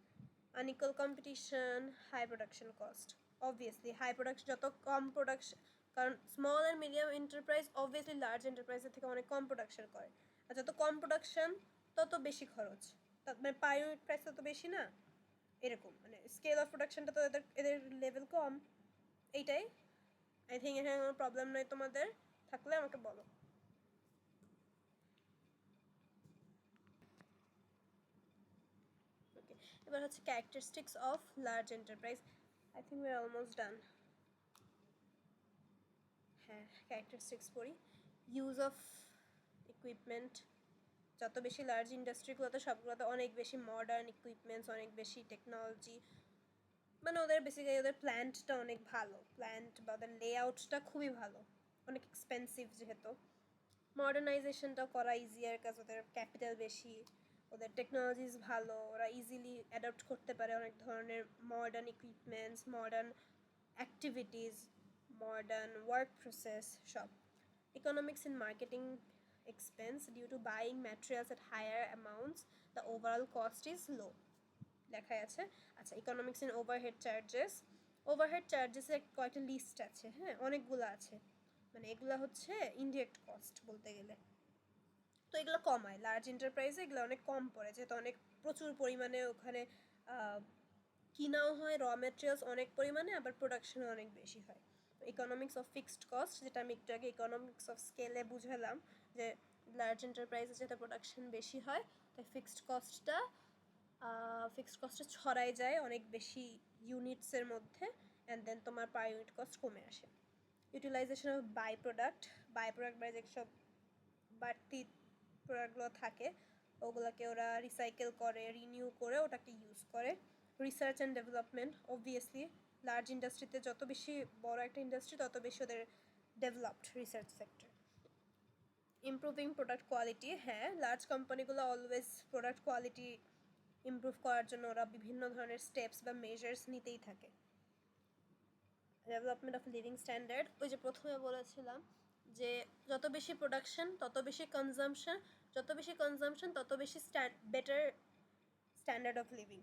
Unequal competition, high production cost, obviously high production, যত কম প্রোডাকশন, কারণ small and medium enterprise obviously large এন্টারপ্রাইজের থেকে অনেক কম প্রোডাকশন করে, আর যত কম প্রোডাকশন তত বেশি খরচ, মানে পার ইউনিট প্রাইস তত বেশি না, এরকম মানে স্কেল অফ প্রোডাকশনটা তো এদের লেভেল কম, এইটাই। আই থিঙ্ক এখানে কোনো প্রবলেম নয়, তোমাদের থাকলে আমাকে বলো। ওকে, এবার হচ্ছে characteristics of large enterprise. I think we are almost done. হ্যাঁ, ক্যারেক্টারিস্টিক্স পড়ি। ইউজ অফ ইকুইপমেন্ট, যত বেশি লার্জ ইন্ডাস্ট্রিগুলোতে সবগুলোতে অনেক বেশি মডার্ন ইকুইপমেন্টস, অনেক বেশি টেকনোলজি, মানে ওদের বেসিক্যালি ওদের প্ল্যান্টটা অনেক ভালো, প্ল্যান্ট বা ওদের লেআউটটা খুবই ভালো, অনেক এক্সপেন্সিভ যেহেতু। মডার্নাইজেশনটা করা ইজিয়ার কাজ, ওদের ক্যাপিটাল বেশি, ওদের টেকনোলজিস ভালো, ওরা ইজিলি অ্যাডপ্ট করতে পারে অনেক ধরনের modern equipments, modern activities, modern work process সব। Economics in marketing expense, due to buying materials at higher amounts the overall cost is low, লেখাই আছে। আচ্ছা, ইকোনমিক্স ইন ওভারহেড চার্জেসের কয়েকটা লিস্ট আছে, হ্যাঁ অনেকগুলো আছে, মানে এগুলো হচ্ছে ইনডিরেক্ট কস্ট বলতে গেলে, তো এগুলো কমায় লার্জ এন্টারপ্রাইজে, এগুলো অনেক কম পড়ে যেহেতু অনেক প্রচুর পরিমাণে ওখানে কিনাও হয় র ম্যাটেরিয়ালস অনেক পরিমাণে, আবার প্রোডাকশনও অনেক বেশি হয়। ইকোনমিক্স অফ ফিক্সড কস্ট, যেটা আমি একটু আগে ইকোনমিক্স অফ স্কেলে বুঝালাম, যে লার্জ এন্টারপ্রাইজে যেটা প্রোডাকশন বেশি হয় তাই ফিক্সড কস্টে ছড়াই যায় অনেক বেশি ইউনিটসের মধ্যে, অ্যান্ড দেন তোমার পার ইউনিট কস্ট কমে আসে। Utilisation of by product by যেসব বাড়তি প্রোডাক্টগুলো থাকে ওগুলোকে ওরা রিসাইকেল করে, রিনিউ করে ওটাকে ইউজ করে। Research and development, obviously large ইন্ডাস্ট্রিতে যত বেশি বড় একটা ইন্ডাস্ট্রি তত বেশি ওদের developed research sector. Improving product quality, হ্যাঁ লার্জ কোম্পানিগুলো অলওয়েজ প্রোডাক্ট কোয়ালিটি ইমপ্রুভ করার জন্য ওরা বিভিন্ন ধরনের স্টেপস বা মেজার্স নিতেই থাকে। ডেভেলপমেন্ট অফ লিভিং স্ট্যান্ডার্ড, ওই যে প্রথমে বলেছিলাম যে যত বেশি প্রোডাকশন তত বেশি কনজাম্পশন, তত বেশি বেটার স্ট্যান্ডার্ড অফ লিভিং।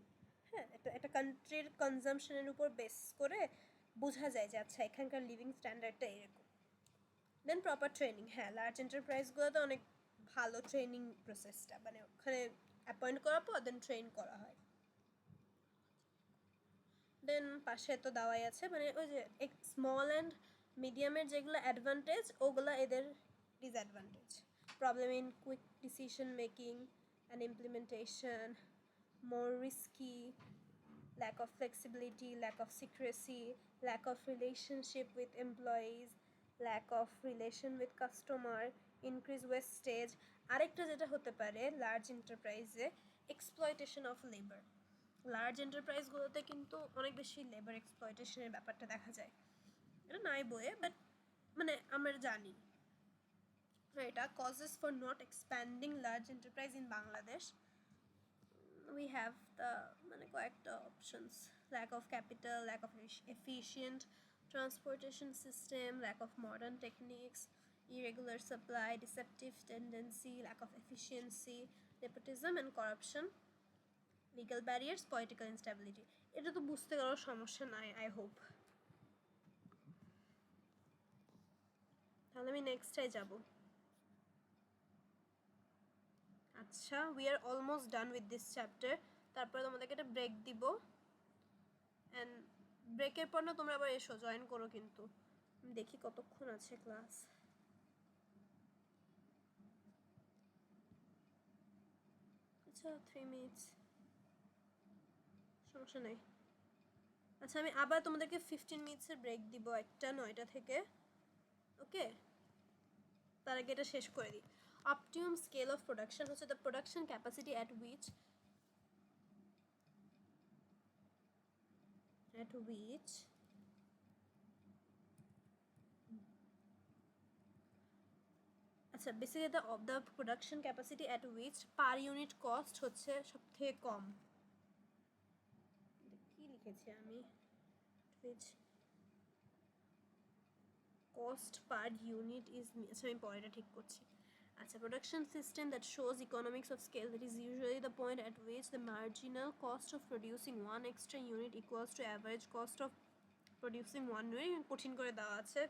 হ্যাঁ, একটা কান্ট্রির কনজাম্পশনের উপর বেস করে বোঝা যায় যে আচ্ছা এখানকার লিভিং স্ট্যান্ডার্ডটা এরকম। দেন প্রপার ট্রেনিং, হ্যাঁ লার্জ এন্টারপ্রাইজগুলোতে অনেক ভালো ট্রেনিং প্রসেসটা, মানে ওখানে অ্যাপয়েন্ট করার পর দেন ট্রেন করা হয়। দেন পাশে তো দেওয়াই আছে, মানে ওই যে স্মল অ্যান্ড মিডিয়ামের যেগুলো অ্যাডভান্টেজ ওগুলো এদের disadvantage. Problem in quick decision making and implementation, more risky, lack of flexibility, lack of secrecy, lack of relationship with employees, lack of relation with customer, increase wastage. আরেকটা যেটা হতে পারে large এন্টারপ্রাইজে, exploitation of labour. Large এন্টারপ্রাইজগুলোতে কিন্তু অনেক বেশি labour এক্সপ্লয়টেশনের ব্যাপারটা দেখা যায়, এটা নাই বইয়ে বাট মানে আমরা জানি। এটা causes for not expanding large enterprise in Bangladesh, we have the মানে কয়েকটা options, lack of capital, lack of efficient transportation system, lack of modern techniques, irregular supply, deceptive tendency, lack of efficiency, nepotism and corruption, legal barriers, political instability. এটা তো বুঝতে কারো সমস্যা নাই, I hope. তাহলে আমি নেক্সটে যাব। আচ্ছা, we are almost done with this chapter. তারপরে তোমাদেরকে একটা ব্রেক দিব, অ্যান্ড ব্রেকের পর না তোমরা আবার এসো, জয়েন করো। কিন্তু দেখি কতক্ষণ আছে ক্লাস। আচ্ছা 3 মিনিটস, সমস্যা নেই। আচ্ছা আমি আবার তোমাদেরকে 15 মিনিটসের ব্রেক দিব, একটা 9টা থেকে, ওকে? তার আগে এটা শেষ করে দিই। অপটিমাম স্কেল অফ প্রোডাকশন হচ্ছে the production capacity at which আচ্ছা basically the production capacity at which per unit cost হচ্ছে সবথেকে কম। কি লিখেছি আমি? which cost per unit is, আচ্ছা আমি পরেটা ঠিক করছি। আচ্ছা, production system that shows economics of scale, that is usually the point at which the marginal cost of producing one extra unit equals to average cost of producing one unit, কঠিন করে দেওয়া আছে,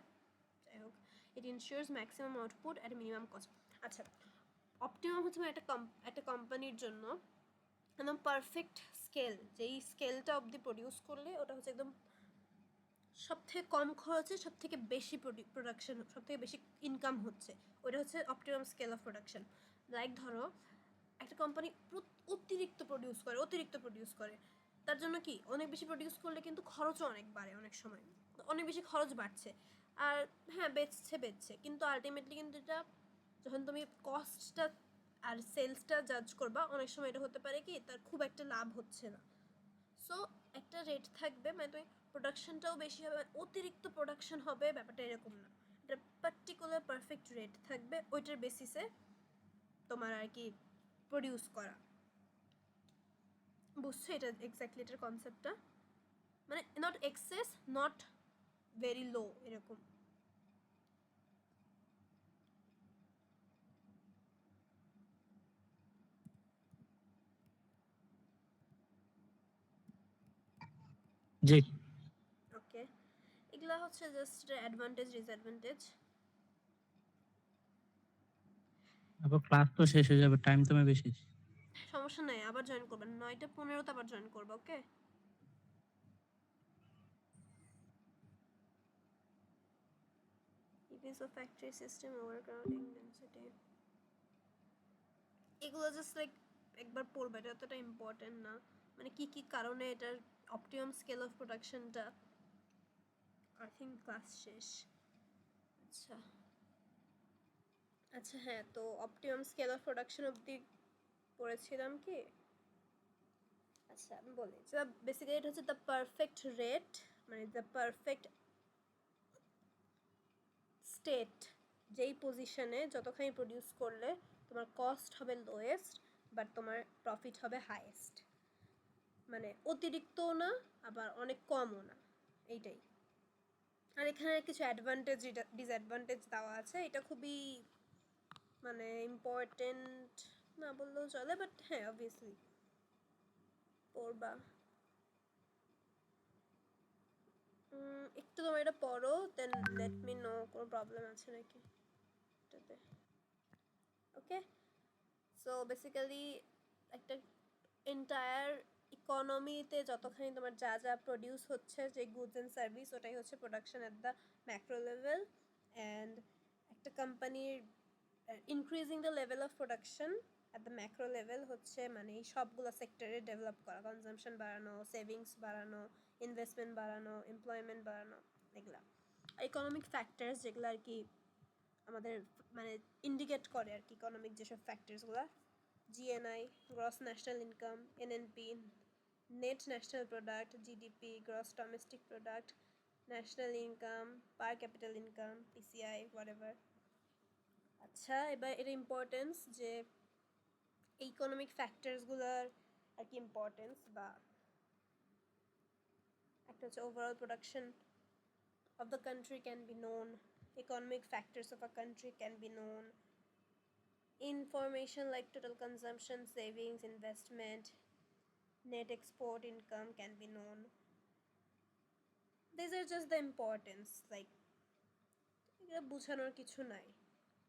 যাই হোক। it ensures maximum output at a minimum cost। আচ্ছা, optimum হচ্ছে একটা কোম্পানির জন্য একদম পারফেক্ট স্কেল, যেই স্কেলটা অবধি প্রডিউস করলে ওটা হচ্ছে একদম সবথেকে কম খরচে সবথেকে বেশি প্রোডাকশন, সবথেকে বেশি ইনকাম হচ্ছে, ওটা হচ্ছে optimum scale of production. Like ধরো একটা কোম্পানি অতিরিক্ত প্রডিউস করে, তার জন্য কি অনেক বেশি প্রডিউস করলে কিন্তু খরচও অনেক বাড়ে, অনেক সময় অনেক বেশি খরচ বাড়ছে। আর হ্যাঁ বেচছে কিন্তু আলটিমেটলি কিন্তু এটা যখন তুমি কস্টটা আর সেলসটা জাজ করবা, অনেক সময় এটা হতে পারে কি তার খুব একটা লাভ হচ্ছে না। সো একটা রেট থাকবে, মানে তুমি প্রোডাকশনটাও বেশি হবে, অতিরিক্ত প্রোডাকশন হবে, ব্যাপারটা এরকম না। একটা পার্টিকুলার পারফেক্ট রেট থাকবে, ওইটার বেসিসে তোমার আর কি প্রডিউস করা। বুঝছো এটা এক্স্যাক্টলি এটার কনসেপ্টটা? মানে not excess, not very low, এরকম। জি। ওকে, এগুলা হচ্ছে জাস্ট অ্যাডভান্টেজ ডিসঅ্যাডভান্টেজ। আবার ক্লাস তো শেষ হয়ে যাবে, টাইম তো বেশি। সমস্যা নাই, আবার জয়েন করবেন 9টা 15তে আবার জয়েন করবো, ওকে? Increase of factory system, overcrowding, density, এগুলো জাস্ট লাইক একবার পড়বে, এটা অতটা ইম্পর্টেন্ট না। মানে কি কি কারণে এটার অপটিমাম স্কেল অফ প্রোডাকশনটা, আই থিঙ্ক ক্লাস শেষ। আচ্ছা আচ্ছা হ্যাঁ, তো অপটিমাম স্কেল অফ প্রোডাকশন অবধি পড়েছিলাম কি? আচ্ছা আমি বলি, বেসিক্যালি এটা হচ্ছে দ্য পারফেক্ট রেট, মানে দ্য পারফেক্ট স্টেট, যেই পজিশনে যতখানি প্রডিউস করলে তোমার কস্ট হবে লোয়েস্ট বাট তোমার প্রফিট হবে হাইয়েস্ট। মানে অতিরিক্তও না আবার অনেক কমও না, এইটাই। আর এখানে কিছু অ্যাডভান্টেজ ডিসঅ্যাডভান্টেজ দেওয়া আছে, এটা খুবই মানে ইম্পর্টেন্ট না বললেও চলে, বাট হ্যাঁ অবভিয়াসলি পড়বা। একটু তোমার এটা পড়ো, দেন লেট মি নো কোনো প্রবলেম আছে নাকি এটাতে, ওকে? সো বেসিক্যালি একটা এন্টায়ার ইকোনমিতে যতখানি তোমার যা যা প্রডিউস হচ্ছে, যে গুডস অ্যান্ড সার্ভিস, ওটাই হচ্ছে production at the macro level. And একটা কোম্পানির increasing the level of production at the macro level হচ্ছে মানে এই সবগুলো সেক্টরে ডেভেলপ করা, কনজামশন বাড়ানো, সেভিংস বাড়ানো, ইনভেস্টমেন্ট বাড়ানো, এমপ্লয়মেন্ট বাড়ানো, এগুলা ইকোনমিক ফ্যাক্টরস যেগুলো আর কি আমাদের মানে ইন্ডিকেট করে আর কি ইকোনমিক যেসব ফ্যাক্টরসগুলো, GNI, gross national income, NNP, net national product, GDP, gross domestic product, national income, per capital income, PCI, whatever. আচ্ছা, এবার এর ইম্পর্টেন্স যে এই ইকোনমিক ফ্যাক্টরসগুলোর আর কি ইম্পর্টেন্স, বা একটা হচ্ছে overall production of the country can be known, economic factors of a country can be known, information like total consumption, savings, investment, net export income can be known. These are just the importance, like এগুলো বোঝানোর কিছু নাই।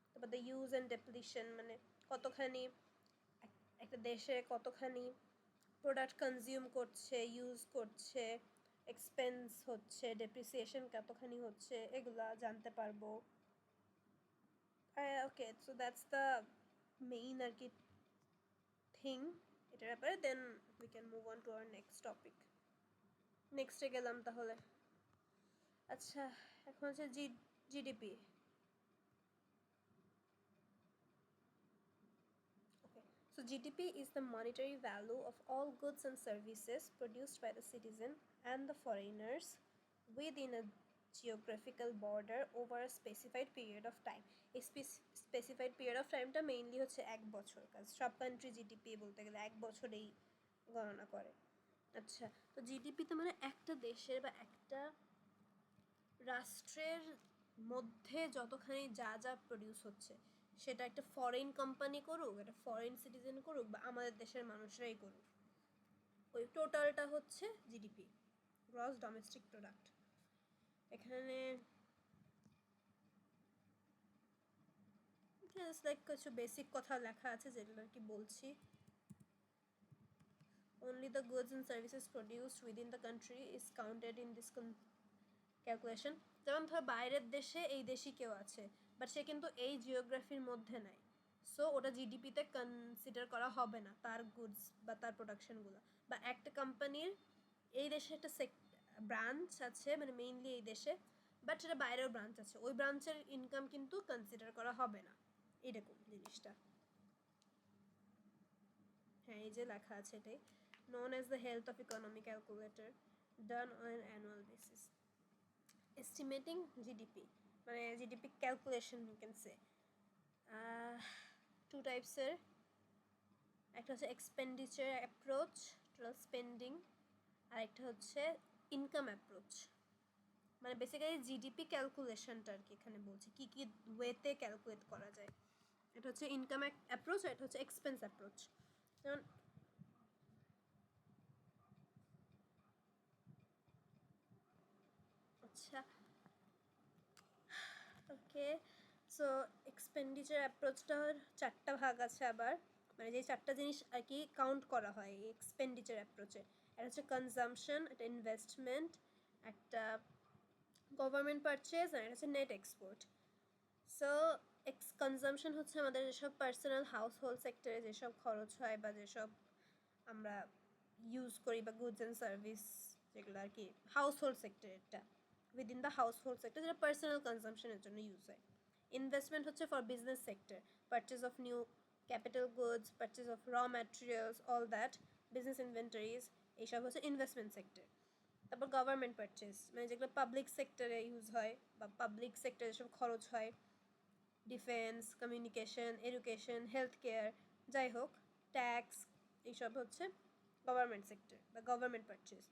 তারপর the use and ডেপ্লিশন, মানে কতখানি একটা দেশে কতখানি প্রোডাক্ট কনজিউম করছে, ইউজ করছে, এক্সপেন্স হচ্ছে, ডেপ্রিসিয়েশন কতখানি হচ্ছে, এগুলা জানতে পারবো। Okay, so that's the main আর কি থিং এটার ব্যাপারে। Then we can move on to our next topic. নেক্সটে গেলাম তাহলে। আচ্ছা, এখন হচ্ছে GDP. So GDP is the monetary value of all goods and services produced by the citizen and the foreigners within a geographical border over a specified period of time. এই specified period of time টা mainly হচ্ছে 1 বছর, কারণ সব country GDP বলতে গেলে 1 বছরেই গণনা করে। আচ্ছা, তো জিডিপি তো মানে একটা দেশের বা একটা রাষ্ট্রের মধ্যে যতখানি যা যা প্রডিউস হচ্ছে, সেটা একটা ফরেন কোম্পানি করুক, একটা ফরেন সিটিজেন করুক, বা আমাদের দেশের মানুষরাই করুক, ওই টোটালটা হচ্ছে জিডিপি, গ্রস ডোমেস্টিক প্রোডাক্ট। এখানে জাস্ট লাইক কিছু বেসিক কথা লেখা আছে যেগুলো আর কি বলছি। Only the goods and services produced within the country is counted in this calculation. যেমন ধর বাইরের দেশে এই দেশি কেউ আছে, বাট সে কিন্তু এই জিওগ্রাফির মধ্যে নাই, সো ওটা জিডিপিতে কনসিডার করা হবে না, তার গুডস বা তার প্রোডাকশনগুলো। বা একটা কোম্পানির এই দেশে একটা ব্রাঞ্চ আছে, মানে মেইনলি এই দেশে, বাট সেটা বাইরেও ব্রাঞ্চ আছে, ওই ব্রাঞ্চের ইনকাম কিন্তু কনসিডার করা হবে না, এরকম জিনিসটা। হ্যাঁ, এই যে লেখা আছে এটাই, known as the health of economy calculator, done on an annual basis. Estimating GDP, মানে GDP calculation you can say, two types এর, একটা হচ্ছে expenditure approach, total spending, আর একটা হচ্ছে income approach। মানে বেসিক্যালি জিডিপি ক্যালকুলেশনটা আর কি এখানে বলছি, কি কি ওয়েতে ক্যালকুলেট করা যায়। এটা হচ্ছে ইনকাম অ্যাপ্রোচ, আর এটা হচ্ছে এক্সপেন্স অ্যাপ্রোচ। যেমন আচ্ছা, ওকে, সো এক্সপেন্ডিচার অ্যাপ্রোচটার 4টা ভাগ আছে আবার, মানে যে 4টা জিনিস আর কি কাউন্ট করা হয় এই এক্সপেন্ডিচার অ্যাপ্রোচে। এটা হচ্ছে কনজামশন, একটা ইনভেস্টমেন্ট, একটা গভর্নমেন্ট পারচেজ, আর এটা হচ্ছে নেট এক্সপোর্ট। সো কনজামশন হচ্ছে আমাদের যেসব পার্সোনাল হাউস হোল্ড সেক্টরে যেসব খরচ হয় বা যেসব আমরা ইউজ করি, বা গুডস অ্যান্ড সার্ভিস যেগুলো আর কি হাউস হোল্ড সেক্টরটা, within the household sector, যেটা পার্সোনাল কনজামশনের জন্য ইউজ হয়। ইনভেস্টমেন্ট হচ্ছে for business sector, purchase of new capital goods, purchase of raw materials, all that, business inventories, এইসব হচ্ছে ইনভেস্টমেন্ট সেক্টর। তারপর গভর্নমেন্ট পারচেজ, মানে যেগুলো পাবলিক সেক্টরে ইউজ হয়, বা পাবলিক সেক্টরে যেসব খরচ হয়, defence, communication, education, health care, যাই হোক, ট্যাক্স, এইসব হচ্ছে গভর্নমেন্ট সেক্টর বা গভর্নমেন্ট পারচেজ।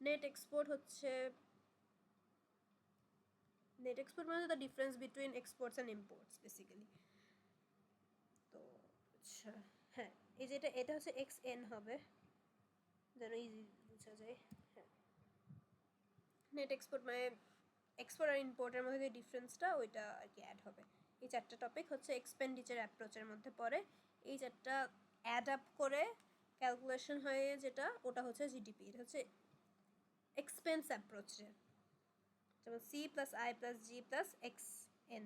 নেট এক্সপোর্ট হচ্ছে, নেট এক্সপোর্ট মানে the difference between exports and imports basically. তো আচ্ছা, হ্যাঁ, এই যে এটা হচ্ছে এক্স এন হবে, যেন ইজি বোঝা যায়। হ্যাঁ, নেট এক্সপোর্ট মানে এক্সপোর্ট আর ইম্পোর্টের মধ্যে যে ডিফারেন্সটা ওইটা আর কি অ্যাড হবে। এই 4টা টপিক হচ্ছে এক্সপেন্ডিচার অ্যাপ্রোচের মধ্যে পড়ে। এই 4টা অ্যাড আপ করে ক্যালকুলেশন হয়ে যেটা, ওটা হচ্ছে জিডিপি। এটা হচ্ছে এক্সপেন্স অ্যাপ্রোচে, যেমন C plus I plus G plus X N,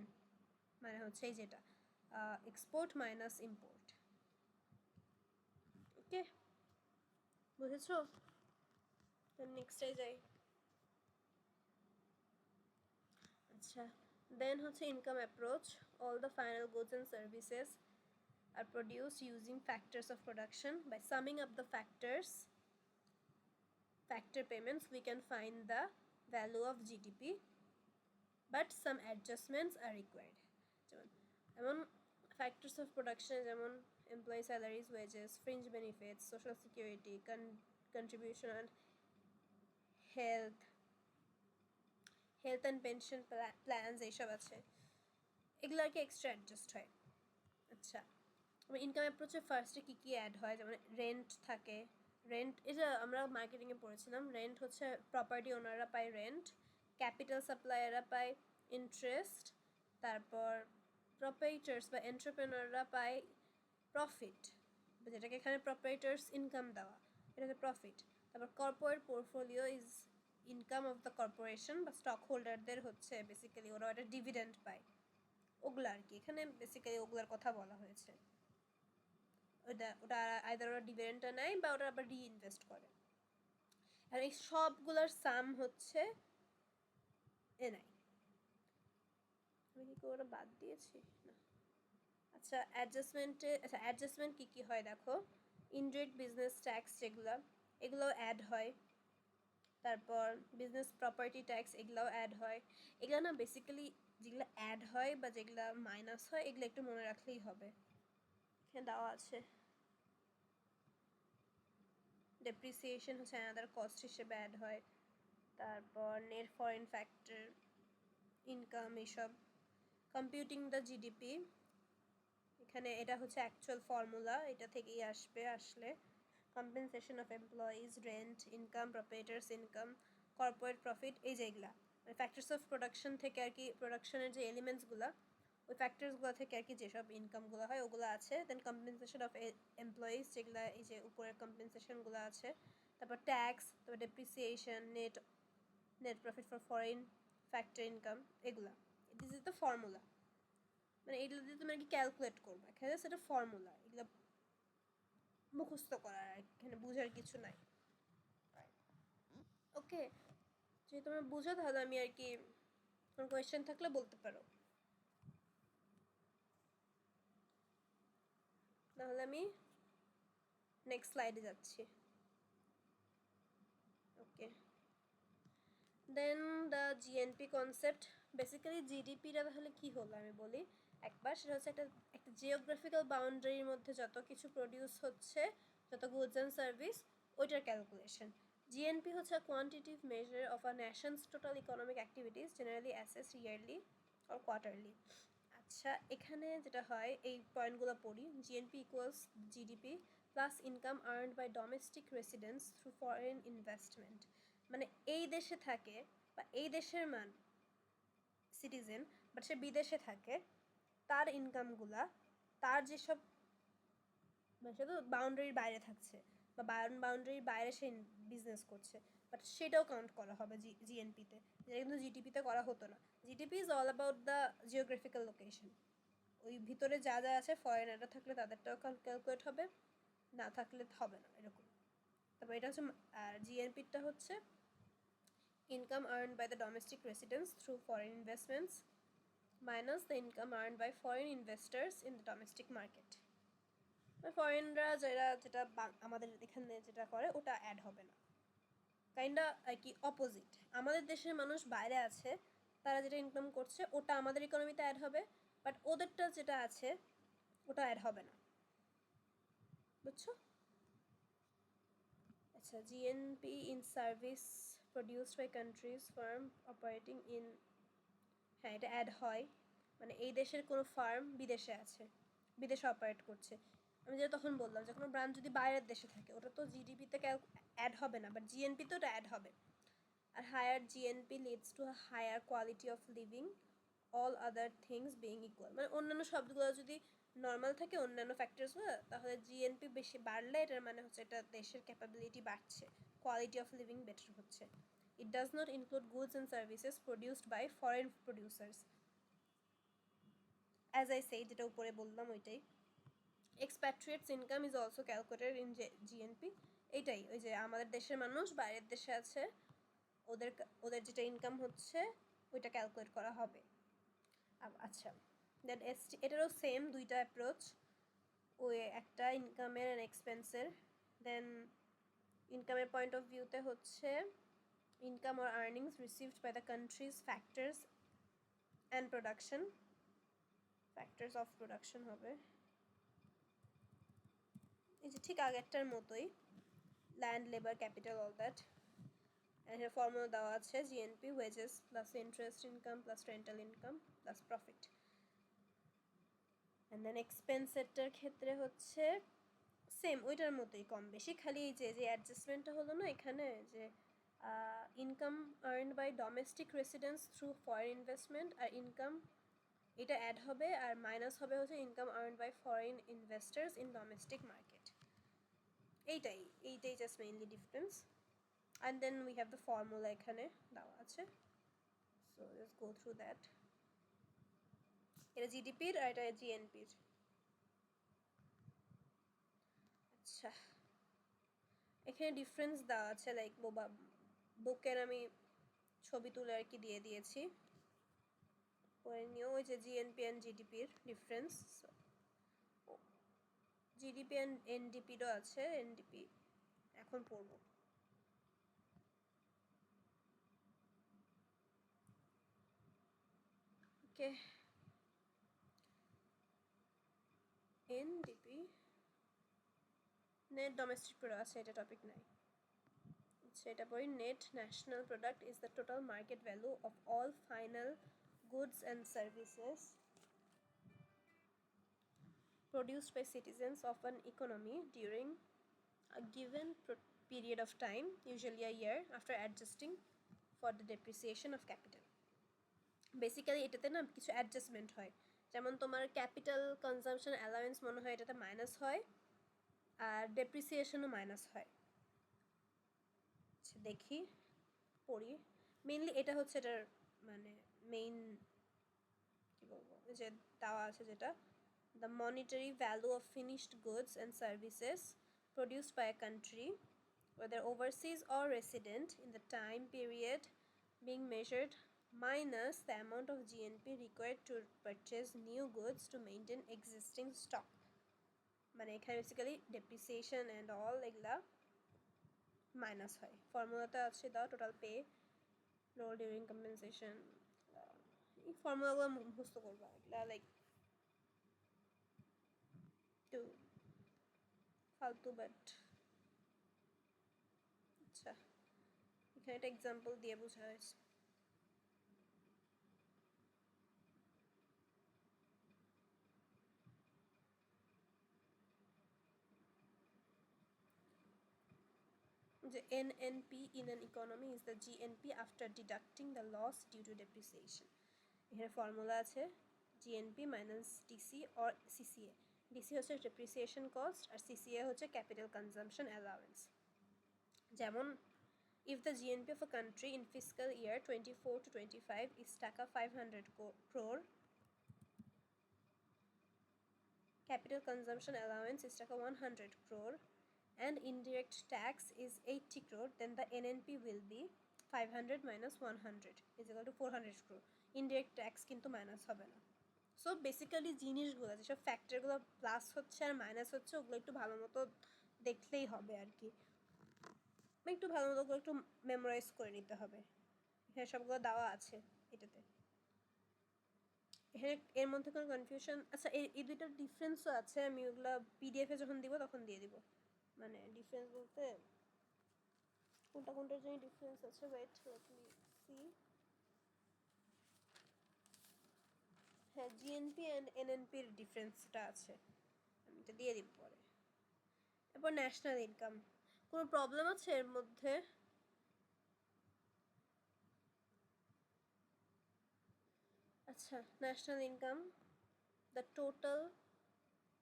মানে হচ্ছে এই যেটা এক্সপোর্ট মাইনাস ইম্পোর্ট। ওকে, বুঝেছো? নেক্সটে যাই। আচ্ছা, দেন হচ্ছে income approach, all the final goods and services are produced using factors of production. By summing up the factor payments, we can find the value of GDP, but some adjustments are required. যেমন factors of production যেমন employee salaries, wages, fringe benefits, social security, contribution and health and pension plans এইসব আছে, এগুলো আর কি extra adjust হয়। আচ্ছা, income অ্যাপ্রোচে ফার্স্টে কী কী add হয়, যেমন রেন্ট থাকে। রেন্ট এটা আমরা মার্কেটিংয়ে পড়েছিলাম। রেন্ট হচ্ছে প্রপার্টি ওনাররা পায় রেন্ট, ক্যাপিটাল সাপ্লায়াররা পায় ইন্টারেস্ট, তারপর প্রপারেটর্স বা এন্টারপ্রেনাররা পায় প্রফিট, যেটাকে এখানে প্রপারেটর্স ইনকাম দেওয়া, এটা হচ্ছে প্রফিট। তারপর corporate portfolio is income of the corporation বা স্টক হোল্ডারদের হচ্ছে বেসিক্যালি ওরা একটা ডিভিডেন্ড পায়, ওগুলো আর কি। এখানে বেসিক্যালি ওগুলার কথা বলা হয়েছে। ওটা আইদার ওরা ডিভিডেন্ডটা নেয় বা ওটা আবার রিইনভেস্ট করে। আর এই সবগুলোর সাম হচ্ছে এনআই। আমি কি ওটা বাদ দিয়েছি না? আচ্ছা, অ্যাডজাস্টমেন্ট কী কী হয় দেখো। ইনডিরেক্ট বিজনেস ট্যাক্স যেগুলো, এগুলোও অ্যাড হয়। তারপর বিজনেস প্রপার্টি ট্যাক্স, এগুলোও অ্যাড হয়। এগুলো না বেসিক্যালি যেগুলো অ্যাড হয় বা যেগুলো মাইনাস হয় এগুলো একটু মনে রাখলেই হবে, এখানে দেওয়া আছে। ডেপ্রিসিয়েশন হচ্ছে অ্যানাদার কস্ট হিসেবে অ্যাড হয়। তারপর নেট ফরেন ফ্যাক্টর, ইনকাম, এইসব। কম্পিউটিং দ্য জিডিপি, এখানে এটা হচ্ছে অ্যাকচুয়াল ফর্মুলা, এটা থেকেই আসলে compensation of employees, rent, income, proprietors income, corporate profit, এই যেগুলা ফ্যাক্টরস অফ প্রোডাকশন থেকে আর কি, প্রোডাকশনের যে এলিমেন্টসগুলো ওই ফ্যাক্টরসগুলো থেকে আর কি যেসব ইনকামগুলো হয় ওগুলো আছে। দেন কম্পেনসেশন অফ এমপ্লয়িজ, যেগুলো এই যে উপরের কম্পেনসেশনগুলো আছে। তারপর ট্যাক্স, তারপর depreciation, net profit for foreign factor income, এগুলা। দিস ইজ দ্য ফর্মুলা, মানে এইগুলো দিয়ে তুমি আর কি ক্যালকুলেট করবে। এখানে সেটা ফর্মুলা, এগুলো মুখস্থ করার আর এখানে বোঝার কিছু নাই। ওকে, যদি তোমরা বুঝো তাহলে আমি আর কি কোনো কোয়েশ্চেন থাকলে বলতে পারো, নাহলে আমি নেক্সট স্লাইডে যাচ্ছি। ওকে, দেন দ্য জিএনপি কনসেপ্ট। বেসিক্যালি জিডিপিটা তাহলে কী হলো আমি বলি একবার। সেটা হচ্ছে একটা জিওগ্রাফিক্যাল বাউন্ডারির মধ্যে যত কিছু প্রডিউস হচ্ছে, যত গুডস অ্যান্ড সার্ভিস, ওইটার ক্যালকুলেশন। জিএনপি হচ্ছে quantitative measure of a nation's total economic activities, generally assess yearly or quarterly. আচ্ছা, এখানে যেটা হয় এই পয়েন্টগুলো পড়ি। GNP equals GDP plus income earned by domestic residents through foreign investment. মানে এই দেশে থাকে বা এই দেশের সিটিজেন, বাট সে বিদেশে থাকে, তার ইনকামগুলা, তার যেসব, মানে সে তো বাউন্ডারির বাইরে থাকছে বা বাউন্ডারির বাইরে সে বিজনেস করছে, বাট সেটাও কাউন্ট করা হবে জিএনপিতে, যেটা কিন্তু জিডিপিতে করা হতো না। GDP is all about the geographical location. ওই ভিতরে যা যা আছে, ফরেনাররা থাকলে তাদেরটাও ক্যালকুলেট হবে, না থাকলে হবে না, এরকম। তারপর এটা হচ্ছে, আর জিএনপিটা হচ্ছে income earned by the domestic residents through foreign investments minus the income earned by foreign investors in the domestic market. ফরেনরা যেটা আমাদের এখানে যেটা করে ওটা অ্যাড হবে না, কাইন্ডা আর কি অপোজিট। আমাদের দেশের মানুষ বাইরে আছে, তারা যেটা ইনকাম করছে ওটা আমাদের ইকোনমিতে অ্যাড হবে, বাট ওদেরটা যেটা আছে ওটা অ্যাড হবে না, বুঝছো? আচ্ছা, GNP in service produced by countries firm operating in, হ্যাঁ এটা অ্যাড হয়, মানে এই দেশের কোনো ফার্ম বিদেশে আছে, বিদেশে অপারেট করছে। আমি যেটা তখন বললাম যে কোনো ব্রাঞ্চ যদি বাইরের দেশে থাকে ওটা তো জিডিপিতে অ্যাড হবে না, বাট জিএনপিতে ওটা অ্যাড হবে। আর higher GNP leads to a higher quality of living, all other things being equal. মানে অন্যান্য শব্দগুলো যদি নর্মাল থাকে, অন্যান্য ফ্যাক্টরসগুলো, তাহলে জিএনপি বেশি বাড়লে এটার মানে হচ্ছে এটা দেশের ক্যাপাবিলিটি বাড়ছে, কোয়ালিটি অফ লিভিং বেটার হচ্ছে। It does not include goods and services produced by foreign producers. As I said, যেটা উপরে বললাম ওইটাই। Expatriates income is also calculated in GNP. এইটাই, ওই যে আমাদের দেশের মানুষ বাইরের দেশে আছে, ওদের যেটা ইনকাম হচ্ছে ওইটা ক্যালকুলেট করা হবে। আচ্ছা, দেন এটারও সেম দুইটা অ্যাপ্রোচ, ওই একটা ইনকামের অ্যান্ড এক্সপেন্সের। দেন ইনকামের পয়েন্ট অফ ভিউতে হচ্ছে income or earnings received by the country's factors and production, factors of production হবে এই যে ঠিক আগেরটার মতোই, land, labour, capital, all that. এর ফর্মুলা দেওয়া আছে GNP, wages plus interest income plus rental income plus profit. And then এক্সপেন্সেরটার ক্ষেত্রে হচ্ছে সেম ওইটার মতোই কম বেশি, খালি এই যে অ্যাডজাস্টমেন্টটা হলো না এখানে, যে income earn by domestic residence through foreign investment, আর ইনকাম এটা অ্যাড হবে, আর মাইনাস হবে হচ্ছে income earn by foreign investors in domestic market. এইটাই just mainly difference. And then we have the formula এখানে দেওয়া আছে, so let's go through that. এটা জিডিপির আর এটা জিএনপির। আচ্ছা, এখানে ডিফারেন্স দেওয়া আছে, লাইক বুকের আমি ছবি তুলে আর কি দিয়ে দিয়েছি, পরে নিয়েও ওই যে জিএনপি অ্যান্ড জিডিপির ডিফারেন্স, জিডিপি অ্যান্ড এনডিপিরও আছে, এনডিপি এখন পড়বো। Okay, NDP net domestic product আছে, এটা টপিক নাই। আচ্ছা, এটা পড়ি। Net national product is the total market value of all final goods and services produced by citizens of an economy during a given period of time, usually a year, after adjusting for the depreciation of capital. Basically এটাতে না কিছু adjustment হয়, যেমন তোমার capital consumption allowance মনে হয় এটাতে minus হয়, আর ডেপ্রিসিয়েশনও মাইনাস হয়। আচ্ছা দেখি, পড়ি। মেইনলি এটা হচ্ছে এটার মানে মেইন কী বলবো, যে দেওয়া আছে যেটা, the monetary value of finished goods and services produced by a country, whether overseas or resident, in the time period being measured minus the amount of GNP required to purchase new goods to maintain existing stock. মানে এখানে basically depreciation and all এগুলা minus হয়। ফর্মুলাটা আছে দাও, total payroll during compensation, এই ফর্মুলাগুলো মুখস্থ করবা, এগুলা লাইক একটু ফালতু, বাট আচ্ছা এখানে একটা এক্সাম্পল দিয়ে বোঝা হয়েছে। The NNP in an economy is the GNP after deducting the loss due to depreciation. এখানে ফর্মুলা আছে GNP minus DC or CCA. DC হচ্ছে depreciation cost আর CCA হচ্ছে capital consumption allowance. যেমন if the GNP of a country in fiscal year 24 to 25 is টাকা 500 crore, capital consumption allowance is টাকা 100 crore, and indirect tax is 80 crore, then the NNP will be 500 minus 100 is equal to 400 crore. Indirect tax কিন্তু minus হবে না। So basically জিনিসগুলো যেসব ফ্যাক্টরগুলো plus হচ্ছে আর minus হচ্ছে ওগুলো একটু ভালো মতো দেখলেই হবে আর কি, একটু ভালো মতো করে একটু মেমোরাইজ করে নিতে হবে। হ্যাঁ, সবগুলো দেওয়া আছে এটাতে। এখানে এর মধ্যে কোনো কনফিউশন, আচ্ছা এই দুইটার ডিফারেন্সও আছে, আমি ওগুলো পিডিএফে যখন দিব তখন দিয়ে দিব। মানে ডিফারেন্স বলতে কোনটার জন্য ডিফারেন্স আছে, ওয়েট লেট মি সি। হ্যাঁ, জিএনপি অ্যান্ড এনএনপির ডিফারেন্সটা আছে, আমি এটা দিয়ে দিব পরে। এরপর ন্যাশনাল ইনকাম, কোনো প্রবলেম আছে এর মধ্যে? আচ্ছা, national income, the total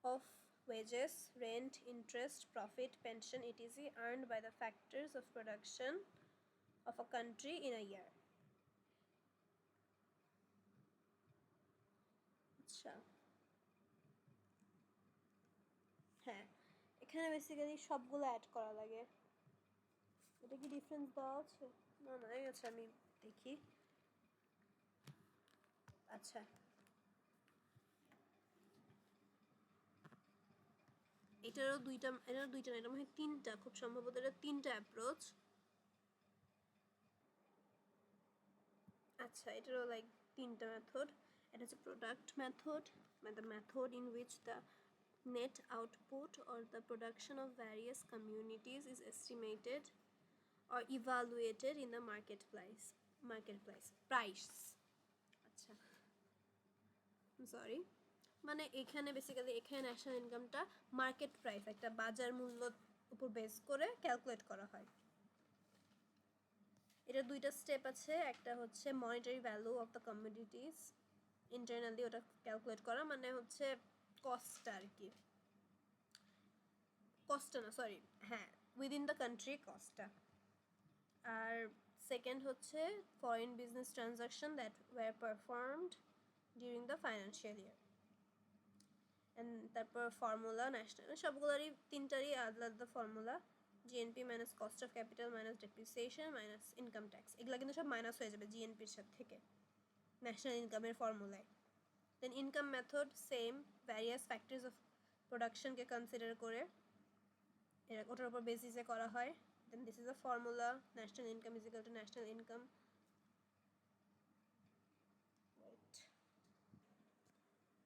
of wages, rent, interest, profit, pension, etc. earned by the factors of production of a country in a year. আচ্ছা, হ্যাঁ এখানে বেসিক্যালি সবগুলো অ্যাড করা লাগে। এটা কি ডিফারেন্স দেওয়া আছে? না না, আচ্ছা আমি দেখি। আচ্ছা এটারও দুইটা না, এটা মনে হয় তিনটা, খুব সম্ভবত এটা তিনটা অ্যাপ্রোচ। আচ্ছা, এটারও লাইক তিনটা মেথড। এটা হচ্ছে প্রোডাক্ট মেথড, মানে the method in which the net output or the production of various communities is estimated or evaluated in the marketplace price। আচ্ছা, সরি, মানে এখানে বেসিক্যালি এখানে ন্যাশনাল ইনকামটা মার্কেট প্রাইস, একটা বাজার মূল্যর উপর বেস করে ক্যালকুলেট করা হয়। এটা দুইটা স্টেপ আছে, একটা হচ্ছে monetary value of the commodities, internally ওটা ক্যালকুলেট করা, মানে হচ্ছে কস্টটা আর কি, কস্টটা না সরি, হ্যাঁ, উইদিন দ্য কান্ট্রি কস্টটা। আর সেকেন্ড হচ্ছে foreign business transaction that were performed during the financial year. And তারপর ফর্মুলা ন্যাশনাল, সবগুলোরই তিনটারই আলাদা আলাদা formula, GNP minus cost of capital minus depreciation minus income tax, এগুলো কিন্তু সব মাইনাস হয়ে যাবে জিএনপির সাথে থেকে ন্যাশনাল ইনকামের ফর্মুলায়। Then income method same, various factors of প্রোডাকশনকে কনসিডার করে ওটার উপর বেসিসে করা হয়। Then this is a formula, national income is equal to national income, right,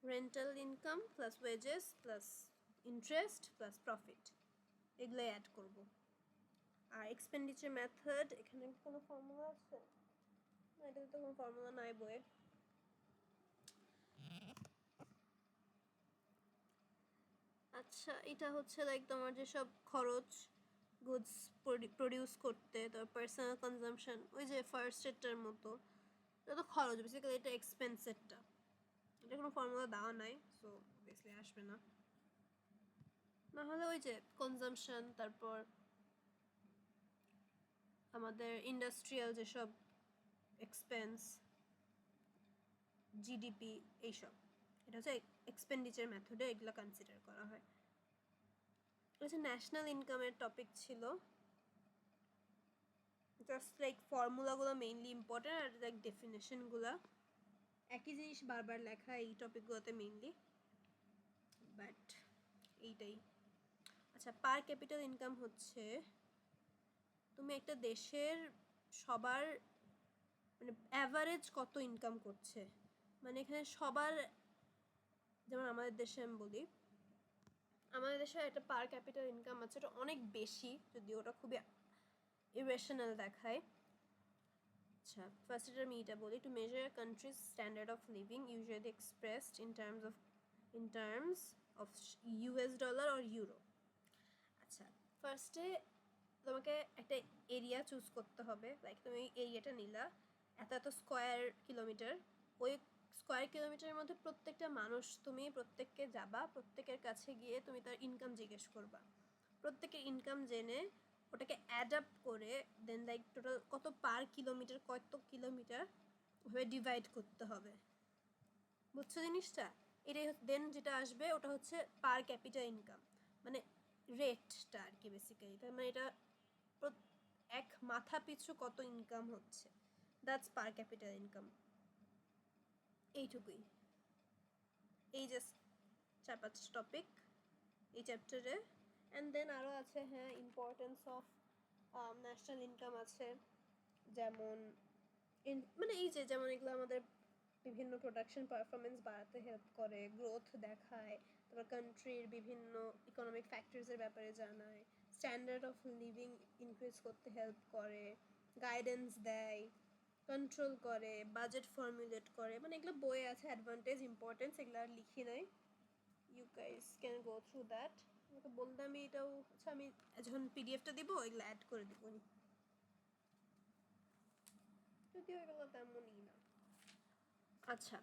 rental income plus wages plus interest plus profit, এগুলাই অ্যাড করব। আর এক্সপেন্ডিচার মেথড, এখানে কোনো ফর্মুলা আছে না, এটাতে তো কোনো ফর্মুলা নাই বইয়ে। আচ্ছা, এটা হচ্ছে লাইক তোমার যেসব খরচ গুডস প্রডিউস করতে, তারপর পার্সোনাল কনজাম্পশন, ওই যে ফার্স্ট এডটার মতো, এটা তো খরচ, বেসিক্যালি এটা এক্সপেন্সেরটা, এটা কোনো ফর্মুলা দেওয়া নাই, সো অবভিয়াসলি আসবে না। নাহলে ওই যে কনজাম্পশন, তারপর আমাদের ইন্ডাস্ট্রিয়াল যেসব এক্সপেন্স, জিডিপি, এইসব, এটা হচ্ছে এক্সপেন্ডিচার মেথডে এগুলো কনসিডার করা হয়। এটা হচ্ছে ন্যাশনাল ইনকামের টপিক ছিল, জাস্ট লাইক ফর্মুলাগুলো মেইনলি ইম্পর্টেন্ট, আর লাইক ডেফিনেশনগুলো একই জিনিস বারবার লেখা এই টপিকগুলোতে মেইনলি, বাট এইটাই। আচ্ছা, পার ক্যাপিটাল ইনকাম হচ্ছে তুমি একটা দেশের সবার মানে অ্যাভারেজ কত ইনকাম করছে, মানে এখানে সবার, যেমন আমাদের দেশে আমি বলি, আমাদের দেশে একটা পার ক্যাপিটাল ইনকাম আছে, ওটা অনেক বেশি, যদি ওটা খুবই ইরেশনাল দেখায়। আচ্ছা, ফার্স্ট এটা আমি এটা বলি, to measure a countries standard of living usually expressed in terms of US dollar or euro. আচ্ছা, ফার্স্টে তোমাকে একটা এরিয়া চুজ করতে হবে, লাইক তুমি এরিয়াটা নিলা এত এত স্কোয়ার কিলোমিটার, ওই স্কোয়ার কিলোমিটারের মধ্যে প্রত্যেকটা মানুষ, তুমি প্রত্যেককে যাবা, প্রত্যেকের কাছে গিয়ে তুমি তার ইনকাম জিজ্ঞেস করবা, প্রত্যেকের ইনকাম জেনে ওটাকে অ্যাড আপ করে দেন লাইক টোটাল কত পার কিলোমিটার, কত কিলোমিটার ওভাবে ডিভাইড করতে হবে, বুঝছো জিনিসটা? এটাই দেন যেটা আসবে ওটা হচ্ছে পার ক্যাপিটাল ইনকাম, মানে রেটটা আর কি বেসিক্যালি, তার মানে এটা এক মাথা পিছু কত ইনকাম হচ্ছে, দ্যাটস পার ক্যাপিটাল ইনকাম। এইটুকুই, এই জাস্ট 4-5 টপিক এই চ্যাপ্টারে। অ্যান্ড দেন আরও আছে, হ্যাঁ, ইম্পর্টেন্স অফ ন্যাশনাল ইনকাম আছে, যেমন মানে এই যে যেমন এগুলো আমাদের বিভিন্ন প্রোডাকশন পারফরমেন্স বাড়াতে হেল্প করে, গ্রোথ দেখায়, তারপর কান্ট্রির বিভিন্ন ইকোনমিক ফ্যাক্টরসের ব্যাপারে জানায়, স্ট্যান্ডার্ড অফ লিভিং ইনক্রিজ করতে হেল্প করে, গাইডেন্স দেয়, কন্ট্রোল করে, বাজেট ফর্মুলেট করে, মানে এগুলো বইয়ে আছে, অ্যাডভান্টেজ ইম্পর্টেন্স এগুলো আর লিখি নাই, you guys can go through that. আমাকে বলতে আমি এটাও, আচ্ছা আমি যখন পিডিএফটা দিব এগুলো অ্যাড করে দিব, যদিও এগুলো তেমনই না। আচ্ছা,